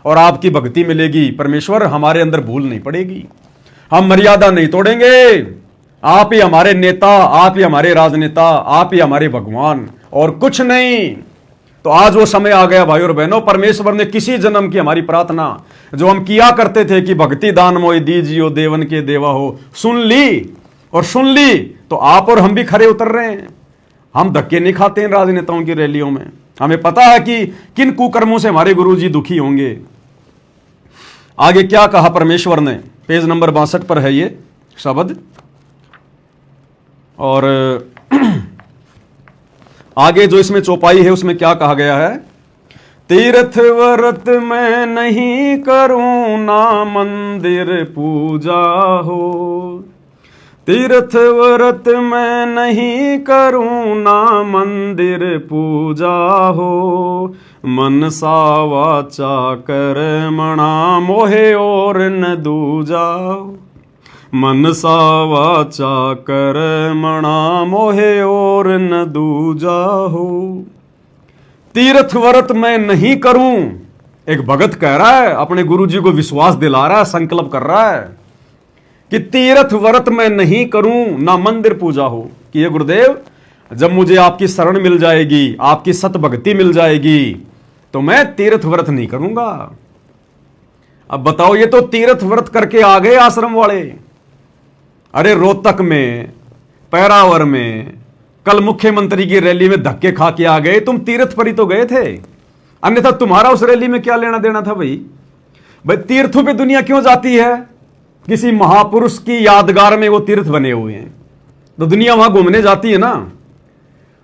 और आपकी भक्ति मिलेगी, परमेश्वर हमारे अंदर भूल नहीं पड़ेगी, हम मर्यादा नहीं तोड़ेंगे। आप ही हमारे नेता, आप ही हमारे राजनेता, आप ही हमारे भगवान, और कुछ नहीं। तो आज वो समय आ गया भाई और बहनों, परमेश्वर ने किसी जन्म की हमारी प्रार्थना जो हम किया करते थे कि भक्ति दान मोहि दीजियो, देवन के देवा हो, सुन ली। और सुन ली तो आप और हम भी खरे उतर रहे हैं। हम धक्के नहीं खाते हैं राजनेताओं की रैलियों में। हमें पता है कि किन कुकर्मों से हमारे गुरुजी दुखी होंगे। आगे क्या कहा परमेश्वर ने, पेज नंबर 62 पर है ये शब्द, और आगे जो इसमें चौपाई है उसमें क्या कहा गया है। तीर्थ व्रत मैं नहीं करूं, ना मंदिर पूजा हो। तीर्थ व्रत मैं नहीं करूं, ना मंदिर पूजा हो। मनसा वाचा कर्मणा मोहे और न दूजा। मनसा वाचा कर्मणा मोहे और न दूजा हो। तीर्थ व्रत मैं नहीं करूं, एक भगत कह रहा है, अपने गुरुजी को विश्वास दिला रहा है, संकल्प कर रहा है कि तीर्थ व्रत मैं नहीं करूं, ना मंदिर पूजा हो। कि ये गुरुदेव, जब मुझे आपकी शरण मिल जाएगी, आपकी सत भक्ति मिल जाएगी, तो मैं तीर्थ व्रत नहीं करूंगा। अब बताओ, ये तो तीर्थ व्रत करके आ गए आश्रम वाले। अरे रोहतक में, पैरावर में, कल मुख्यमंत्री की रैली में धक्के खा के आ गए। तुम तीर्थ पर ही तो गए थे, अन्यथा तुम्हारा उस रैली में क्या लेना देना था भाई। तीर्थों पे दुनिया क्यों जाती है? किसी महापुरुष की यादगार में वो तीर्थ बने हुए हैं, तो दुनिया वहां घूमने जाती है ना।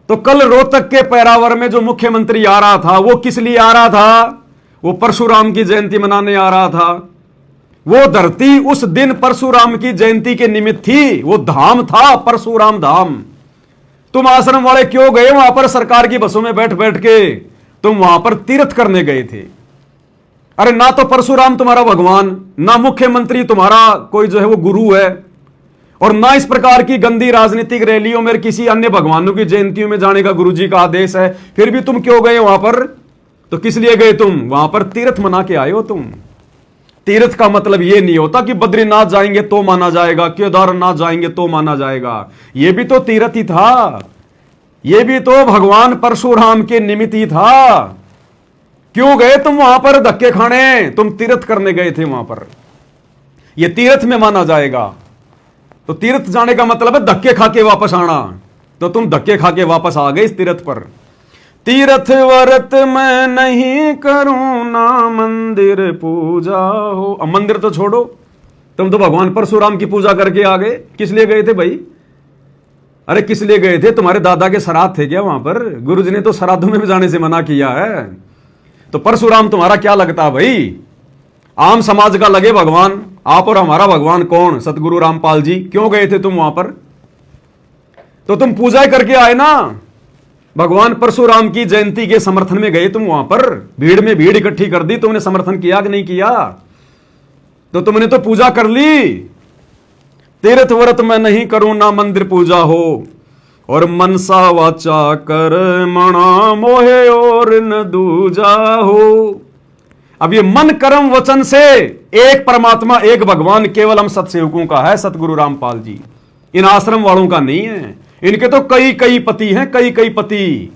तो कल रोहतक के पैरावर में जो मुख्यमंत्री आ रहा था, वो किस लिए आ रहा था? वो परशुराम की जयंती मनाने आ रहा था। वो धरती उस दिन परशुराम की जयंती के निमित्त थी, वो धाम था परशुराम धाम। तुम आश्रम वाले क्यों गए वहां पर? सरकार की बसों में बैठ बैठ के तुम वहां पर तीर्थ करने गए थे। अरे ना तो परशुराम तुम्हारा भगवान, ना मुख्यमंत्री तुम्हारा कोई जो है वो गुरु है, और ना इस प्रकार की गंदी राजनीतिक रैलियों में किसी अन्य भगवानों की जयंतियों में जाने का गुरुजी का आदेश है। फिर भी तुम क्यों गए वहां पर? तो किस लिए गए तुम? वहां पर तीर्थ मना के आए हो तुम। तीर्थ का मतलब यह नहीं होता कि बद्रीनाथ जाएंगे तो माना जाएगा, केदारनाथ जाएंगे तो माना जाएगा। यह भी तो तीर्थ ही था, यह भी तो भगवान परशुराम के निमित्त ही था। क्यों गए तुम वहां पर धक्के खाने? तुम तीर्थ करने गए थे वहां पर, यह तीर्थ में माना जाएगा। तो तीर्थ जाने का मतलब है धक्के खा के वापस आना। तो तुम धक्के खा के वापस आ गए इस तीर्थ पर। तीर्थ व्रत मैं नहीं करूं, ना मंदिर पूजा हो। अब मंदिर तो छोड़ो, तुम तो भगवान परशुराम की पूजा करके आ गए। किस लिए गए थे भाई? अरे किस लिए गए थे? तुम्हारे दादा के श्राद्ध थे क्या वहां पर? गुरुजी ने तो श्राद्धों में भी जाने से मना किया है। तो परशुराम तुम्हारा क्या लगता है भाई? आम समाज का लगे भगवान। आप और हमारा भगवान कौन? सतगुरु रामपाल जी। क्यों गए थे तुम वहां पर? तो तुम पूजा करके आए ना। भगवान परशुराम की जयंती के समर्थन में गए तुम वहां पर, भीड़ में भीड़ इकट्ठी कर दी। तुमने समर्थन किया कि नहीं किया? तो तुमने तो पूजा कर ली। तीर्थ व्रत मैं नहीं करूं, ना मंदिर पूजा हो। और मनसा वाचा कर्मणा मोहे और न दूजा हो। अब ये मन कर्म वचन से एक परमात्मा, एक भगवान केवल हम सतसेवकों का है, सतगुरु रामपाल जी। इन आश्रम वालों का नहीं है। इनके तो कई कई पति हैं, कई कई पति।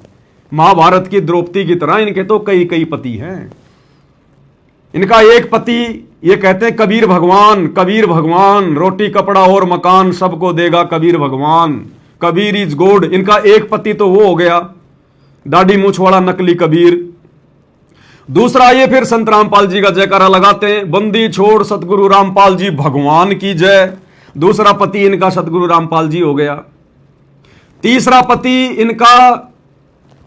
महाभारत की द्रौपदी की तरह इनके तो कई कई पति हैं। इनका एक पति, ये कहते हैं कबीर भगवान, रोटी कपड़ा और मकान सबको देगा कबीर भगवान, कबीर इज गॉड। इनका एक पति तो वो हो गया दाढ़ी मूछ वाला नकली कबीर। दूसरा ये फिर संत रामपाल जी का जयकारा लगाते हैं, बंदी छोड़ सतगुरु रामपाल जी भगवान की जय। दूसरा पति इनका सतगुरु रामपाल जी हो गया। तीसरा पति इनका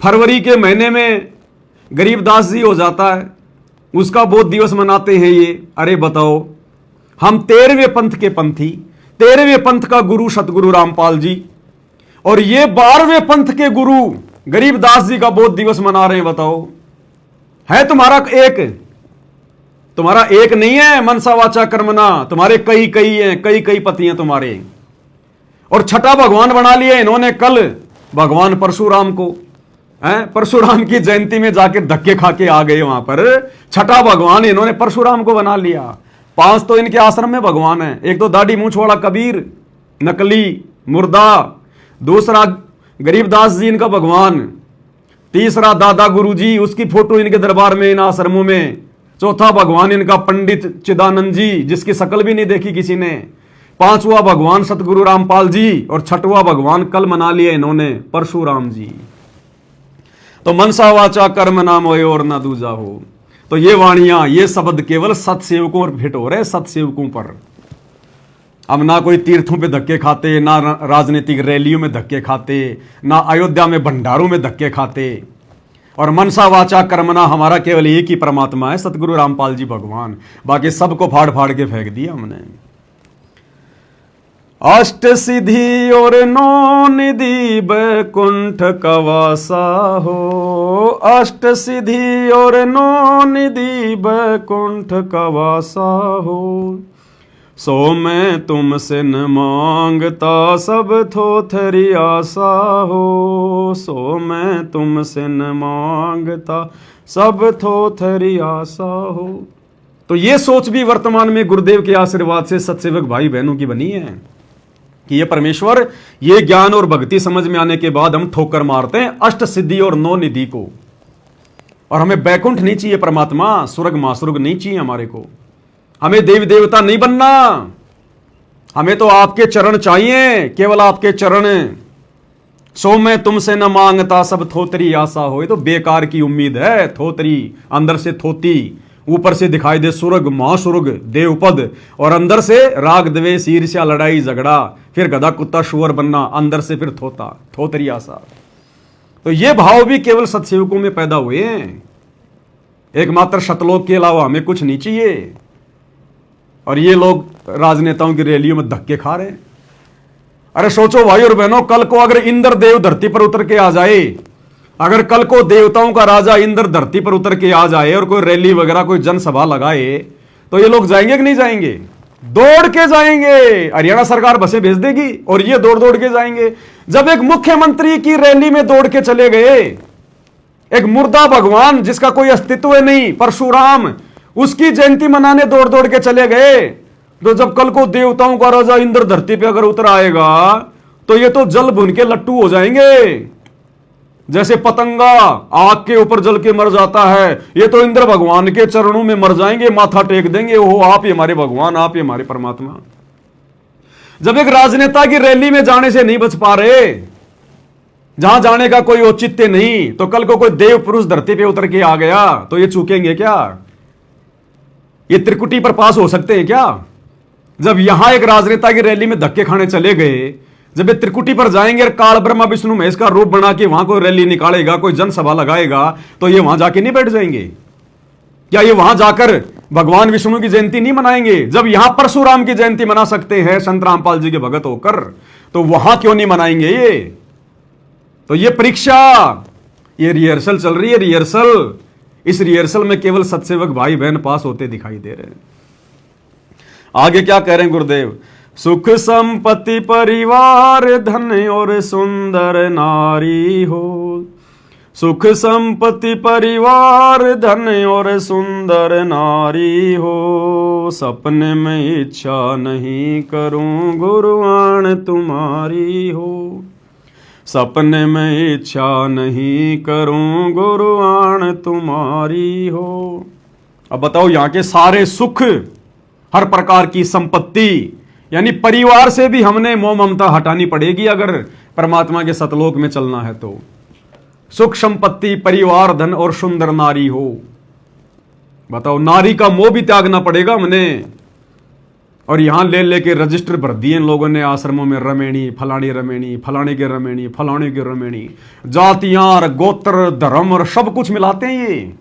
फरवरी के महीने में गरीबदास जी हो जाता है, उसका बोध दिवस मनाते हैं ये। अरे बताओ, हम 13वें पंथ के पंथी, 13वें पंथ का गुरु सतगुरु रामपाल जी, और ये 12वें पंथ के गुरु गरीबदास जी का बोध दिवस मना रहे हैं। बताओ, है तुम्हारा एक नहीं है मनसा वाचा कर्मना, तुम्हारे कई हैं, कई पति हैं तुम्हारे। और छठा भगवान बना लिया इन्होंने कल भगवान परशुराम को। परशुराम की जयंती में जाके धक्के खा के आ गए वहां पर, छठा भगवान इन्होंने परशुराम को बना लिया। 5 तो इनके आश्रम में भगवान है, एक तो दाढ़ी मूछ वाला कबीर नकली मुर्दा, दूसरा गरीबदास जी इनका भगवान, तीसरा दादा गुरुजी उसकी फोटो इनके दरबार में इन आश्रमों में, चौथा भगवान इनका पंडित चिदानंद जी जिसकी शक्ल भी नहीं देखी किसी ने, 5वां भगवान सतगुरु रामपाल जी, और 6वां भगवान कल मना लिया इन्होंने परशुराम जी। तो मनसा वाचा कर्म नाम होए और ना दूजा हो। तो ये वाणियां, ये शब्द केवल सत्सेवकों पर फिट हो रहे, सत्सेवकों पर। अब ना कोई तीर्थों पे धक्के खाते, ना राजनीतिक रैलियों में धक्के खाते, ना अयोध्या में भंडारों में धक्के खाते। और मनसा वाचा कर्मना हमारा केवल एक ही परमात्मा है, सतगुरु रामपाल जी भगवान। बाकी सबको फाड़ फाड़ के फेंक दिया हमने। अष्ट सिद्धि और 9 निधि बैकुंठ कवासा हो, अष्ट सिद्धि और 9 निधि बैकुंठ कवासा हो। सो मैं तुमसे न मांगता सब थोथरी आशा हो, सो मैं तुमसे न मांगता सब थोथरी आशा हो। तो ये सोच भी वर्तमान में गुरुदेव के आशीर्वाद से सत्सेवक भाई बहनों की बनी है कि ये परमेश्वर, ये ज्ञान और भक्ति समझ में आने के बाद हम ठोकर मारते हैं अष्ट सिद्धि और 9 निधि को। और हमें बैकुंठ नहीं चाहिए परमात्मा, स्वर्ग मासुर्ग नहीं चाहिए हमारे को, हमें देवी देवता नहीं बनना, हमें तो आपके चरण चाहिए, केवल आपके चरण। सो मैं तुमसे न मांगता सब थोतरी आशा हो। ये तो बेकार की उम्मीद है, थोतरी अंदर से थोती, ऊपर से दिखाई दे सुर्ग महासुर्ग देवपद, और अंदर से राग द्वेष ईर्ष्या लड़ाई झगड़ा, फिर गधा कुत्ता शुअर बनना, अंदर से फिर थोता थोतरी आशा। तो ये भाव भी केवल सत्सेवकों में पैदा हुए हैं। एकमात्र सतलोक के अलावा हमें कुछ नहीं चाहिए। और ये लोग राजनेताओं की रैलियों में धक्के खा रहे हैं। अरे सोचो भाई और बहनों, कल को अगर इंद्र देव धरती पर उतर के आ जाए, अगर कल को देवताओं का राजा इंद्र धरती पर उतर के आ जाए और कोई रैली वगैरह कोई जनसभा लगाए, तो ये लोग जाएंगे कि नहीं जाएंगे? दौड़ के जाएंगे। हरियाणा सरकार बसें भेज देगी और ये दौड़ दौड़ के जाएंगे। जब एक मुख्यमंत्री की रैली में दौड़ के चले गए, एक मुर्दा भगवान जिसका कोई अस्तित्व नहीं, परशुराम, उसकी जयंती मनाने दौड़ दौड़ के चले गए, तो जब कल को देवताओं का राजा इंद्र धरती पे अगर उतर आएगा, तो ये तो जल भुन के लट्टू हो जाएंगे। जैसे पतंगा आग के ऊपर जल के मर जाता है, ये तो इंद्र भगवान के चरणों में मर जाएंगे, माथा टेक देंगे, ओहो आप ही हमारे भगवान, आप ही हमारे परमात्मा। जब एक राजनेता की रैली में जाने से नहीं बच पा रहे, जहां जाने का कोई औचित्य नहीं, तो कल को कोई देव पुरुष धरती पे उतर के आ गया, तो ये चूकेंगे क्या? ये त्रिकुटी पर पास हो सकते हैं क्या? जब यहां एक राजनेता की रैली में धक्के खाने चले गए, जब ये त्रिकुटी पर जाएंगे और काल ब्रह्मा विष्णु महेश का रूप बना के वहां कोई रैली निकालेगा, कोई जनसभा लगाएगा, तो ये वहां जाके नहीं बैठ जाएंगे क्या? ये वहां जाकर भगवान विष्णु की जयंती नहीं मनाएंगे? जब यहां परशुराम की जयंती मना सकते हैं संत रामपाल जी के भगत होकर, तो वहां क्यों नहीं मनाएंगे ये? तो ये परीक्षा, ये रिहर्सल चल रही है, रिहर्सल। इस रिहर्सल में केवल सत्सेवक भाई बहन पास होते दिखाई दे रहे हैं। आगे क्या कह रहे हैं गुरुदेव? सुख संपत्ति परिवार धन और सुंदर नारी हो, सुख संपत्ति परिवार धन और सुंदर नारी हो, सपने में इच्छा नहीं करूं गुरुआन तुम्हारी हो, सपने में इच्छा नहीं करूं गुरुआन तुम्हारी हो। अब बताओ, यहां के सारे सुख, हर प्रकार की संपत्ति, यानी परिवार से भी हमने मोह ममता हटानी पड़ेगी अगर परमात्मा के सतलोक में चलना है तो। सुख संपत्ति, परिवार, धन और सुंदर नारी हो। बताओ, नारी का मोह भी त्यागना पड़ेगा हमने। और यहां ले लेके रजिस्टर भर दिए इन लोगों ने आश्रमों में, रमेणी, फलानी रमेणी, फलाने के रमेणी, फलाने के रमेणी, जातियां, गोत्र, धर्म और सब कुछ मिलाते हैं ये।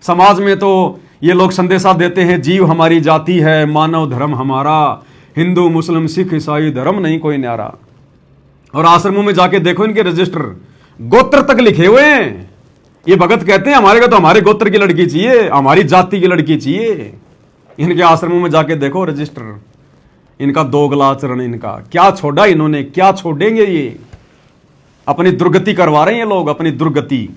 समाज में तो ये लोग संदेशा देते हैं, जीव हमारी जाति है, मानव धर्म हमारा, हिंदू मुस्लिम सिख ईसाई धर्म नहीं कोई न्यारा। और आश्रमों में जाके देखो इनके रजिस्टर, गोत्र तक लिखे हुए हैं। ये भगत कहते हैं हमारे को तो हमारे गोत्र की लड़की चाहिए, हमारी जाति की लड़की चाहिए। इनके आश्रमों में जाके देखो रजिस्टर, इनका दोगला आचरण, इनका क्या छोड़ा इन्होंने, क्या छोड़ेंगे ये। अपनी दुर्गति करवा रहे हैं ये लोग, अपनी दुर्गति।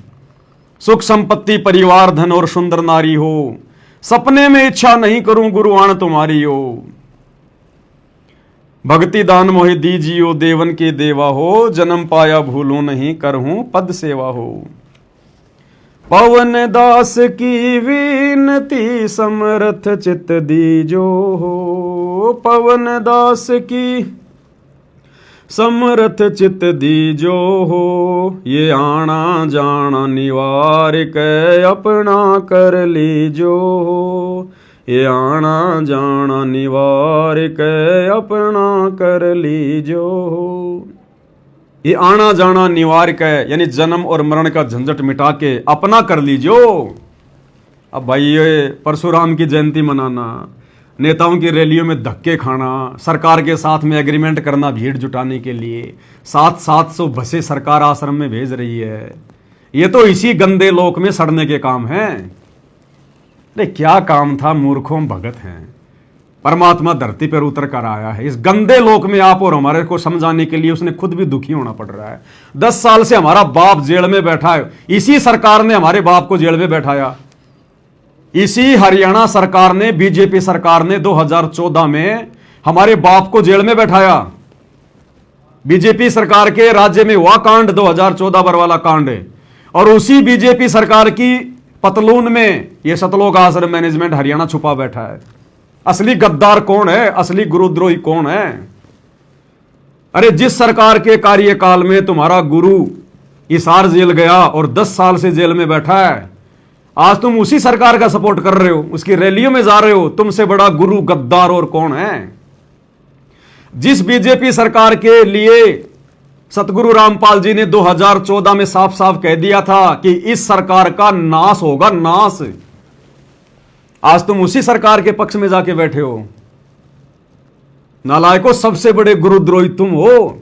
सुख संपत्ति, परिवार, धन और सुंदर नारी हो, सपने में इच्छा नहीं करूं गुरु आण तुम्हारी हो। भक्ति दान मोहि दीजियो देवन के देवा हो, जन्म पाया भूलो नहीं करहूं पद सेवा हो। पवन दास की विनती समर्थ चित दीजो हो, पवन दास की समर्थ चित दीजो हो। ये आना जाना निवार के अपना कर लीजो हो, ये आना जाना निवार के अपना कर लीजो हो। ये आना जाना निवार के यानी जन्म और मरण का झंझट मिटा के अपना कर लीजो। अब भाई ये परशुराम की जयंती मनाना, नेताओं की रैलियों में धक्के खाना, सरकार के साथ में एग्रीमेंट करना भीड़ जुटाने के लिए, 700 बसें सरकार आश्रम में भेज रही है, ये तो इसी गंदे लोक में सड़ने के काम हैं। अरे क्या काम था, मूर्खों भगत हैं। परमात्मा धरती पर उतर कर आया है, इस गंदे लोक में आप और हमारे को समझाने के लिए उसने खुद भी दुखी होना पड़ रहा है। 10 साल से हमारा बाप जेल में बैठा है, इसी सरकार ने हमारे बाप को जेल में बैठाया। इसी हरियाणा सरकार ने, बीजेपी सरकार ने 2014 में हमारे बाप को जेल में बैठाया। बीजेपी सरकार के राज्य में हुआ कांड 2014 बरवाला कांड है, और उसी बीजेपी सरकार की पतलून में यह सतलोक आश्रम मैनेजमेंट हरियाणा छुपा बैठा है। असली गद्दार कौन है, असली गुरुद्रोही कौन है? अरे जिस सरकार के कार्यकाल में तुम्हारा गुरु हिसार जेल गया और 10 साल से जेल में बैठा है, आज तुम उसी सरकार का सपोर्ट कर रहे हो, उसकी रैलियों में जा रहे हो। तुमसे बड़ा गुरु गद्दार और कौन है? जिस बीजेपी सरकार के लिए सतगुरु रामपाल जी ने 2014 में साफ साफ कह दिया था कि इस सरकार का नाश होगा, नाश, आज तुम उसी सरकार के पक्ष में जाके बैठे हो। नालायकों, सबसे बड़े गुरुद्रोही तुम हो।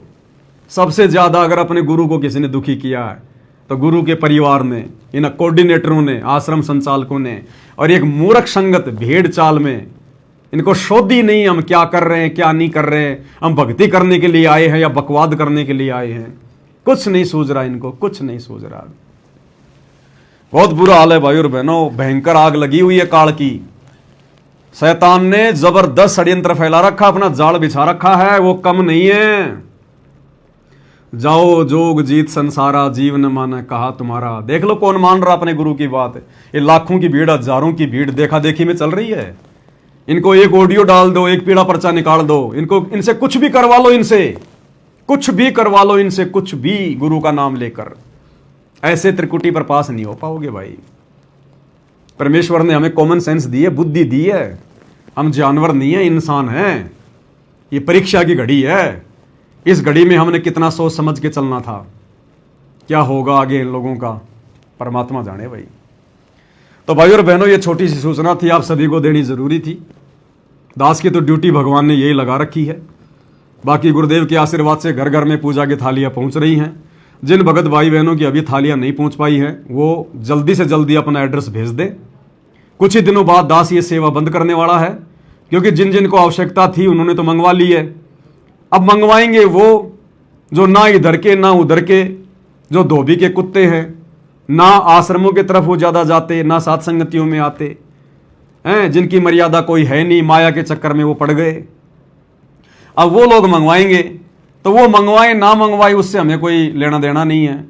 सबसे ज्यादा अगर अपने गुरु को किसी ने दुखी किया है तो गुरु के परिवार ने, इन कोऑर्डिनेटरों ने, आश्रम संचालकों ने, और एक मूर्ख संगत भेड़ चाल में। इनको शोधी नहीं हम क्या कर रहे हैं क्या नहीं कर रहे हैं, हम भक्ति करने के लिए आए हैं या बकवाद करने के लिए आए हैं, कुछ नहीं सूझ रहा इनको, कुछ नहीं सूझ रहा। बहुत बुरा हाल है भाई और बहनों, भयंकर आग लगी हुई है काल की। शैतान ने जबरदस्त षड्यंत्र फैला रखा, अपना जाल बिछा रखा है, वो कम नहीं है। जाओ जोग जीत संसारा, जीवन माना कहा तुम्हारा। देख लो कौन मान रहा अपने गुरु की बात। ये लाखों की भीड़, हजारों की भीड़ देखा देखी में चल रही है। इनको एक ऑडियो डाल दो, एक पीड़ा पर्चा निकाल दो, इनको इनसे कुछ भी करवा लो, इनसे कुछ भी करवा लो, इनसे कुछ भी, गुरु का नाम लेकर। ऐसे त्रिकुटी पर पास नहीं हो पाओगे भाई। परमेश्वर ने हमें कॉमन सेंस दी है, बुद्धि दी है। हम जानवर नहीं है, इंसान हैं। ये परीक्षा की घड़ी है। इस घड़ी में हमने कितना सोच समझ के चलना था। क्या होगा आगे इन लोगों का, परमात्मा जाने भाई। तो भाई और बहनों, ये छोटी सी सूचना थी, आप सभी को देनी जरूरी थी। दास की तो ड्यूटी भगवान ने यही लगा रखी है। बाकी गुरुदेव के आशीर्वाद से घर घर में पूजा की थालियां पहुंच रही हैं। जिन भगत भाई बहनों की अभी थालियां नहीं पहुंच पाई हैं, वो जल्दी से जल्दी अपना एड्रेस भेज दें। कुछ ही दिनों बाद दास ये सेवा बंद करने वाला है, क्योंकि जिन जिन को आवश्यकता थी उन्होंने तो मंगवा ली है। अब मंगवाएंगे वो जो ना इधर के ना उधर के, जो धोबी के कुत्ते हैं, ना आश्रमों की तरफ वो ज्यादा जाते, ना साथ संगतियों में आते हैं, जिनकी मर्यादा कोई है नहीं, माया के चक्कर में वो पड़ गए। अब वो लोग मंगवाएंगे, तो वो मंगवाए ना मंगवाए उससे हमें कोई लेना देना नहीं है।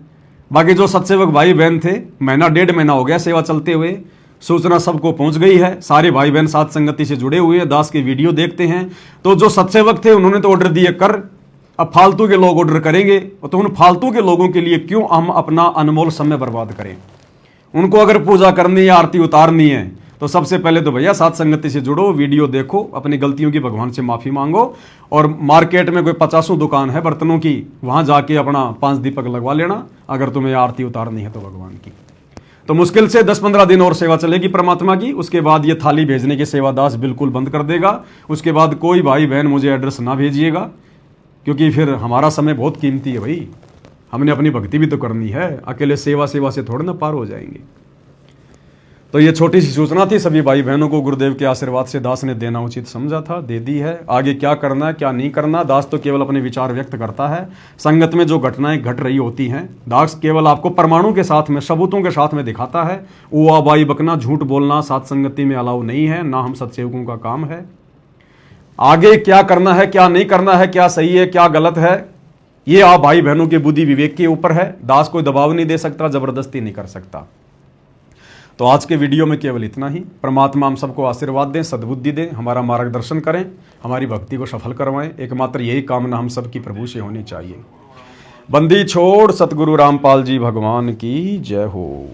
बाकी जो सत्सेवक भाई बहन थे, महीना 1.5 महीना हो गया सेवा चलते हुए, सूचना सबको पहुंच गई है, सारे भाई बहन साथ संगति से जुड़े हुए हैं, दास के वीडियो देखते हैं। तो जो सत्सेवक थे उन्होंने तो ऑर्डर दिए कर, अब फालतू के लोग ऑर्डर करेंगे, तो उन फालतू के लोगों के लिए क्यों हम अपना अनमोल समय बर्बाद करें। उनको अगर पूजा करनी है, आरती उतारनी है, तो सबसे पहले तो भैया साथ संगति से जुड़ो, वीडियो देखो, अपनी गलतियों की भगवान से माफी मांगो, और मार्केट में कोई 50 दुकान है बर्तनों की, वहां जाके अपना 5 दीपक लगवा लेना अगर तुम्हें आरती उतारनी है तो भगवान की। तो मुश्किल से 10-15 दिन और सेवा चलेगी परमात्मा की, उसके बाद ये थाली भेजने के सेवादास बिल्कुल बंद कर देगा। उसके बाद कोई भाई बहन मुझे एड्रेस ना भेजिएगा, क्योंकि फिर हमारा समय बहुत कीमती है भाई, हमने अपनी भक्ति भी तो करनी है, अकेले सेवा से थोड़े ना पार हो जाएंगे। तो ये छोटी सी सूचना थी, सभी भाई बहनों को गुरुदेव के आशीर्वाद से दास ने देना उचित समझा था, दे दी है। आगे क्या करना है क्या नहीं करना, दास तो केवल अपने विचार व्यक्त करता है। संगत में जो घटनाएं घट रही होती हैं, दास केवल आपको प्रमाणों के साथ में, सबूतों के साथ में दिखाता है। उआ बाई बकना, झूठ बोलना साथ संगति में अलाउ नहीं है, ना हम सत्सेवकों का काम है। आगे क्या करना है क्या नहीं करना है, क्या सही है क्या गलत है, ये आप भाई बहनों के बुद्धि विवेक के ऊपर है। दास कोई दबाव नहीं दे सकता, जबरदस्ती नहीं कर सकता। तो आज के वीडियो में केवल इतना ही। परमात्मा हम सबको आशीर्वाद दें, सद्बुद्धि दें, हमारा मार्गदर्शन करें, हमारी भक्ति को सफल करवाएं। एकमात्र यही कामना हम सबकी प्रभु से होनी चाहिए। बंदी छोड़ सतगुरु रामपाल जी भगवान की जय हो।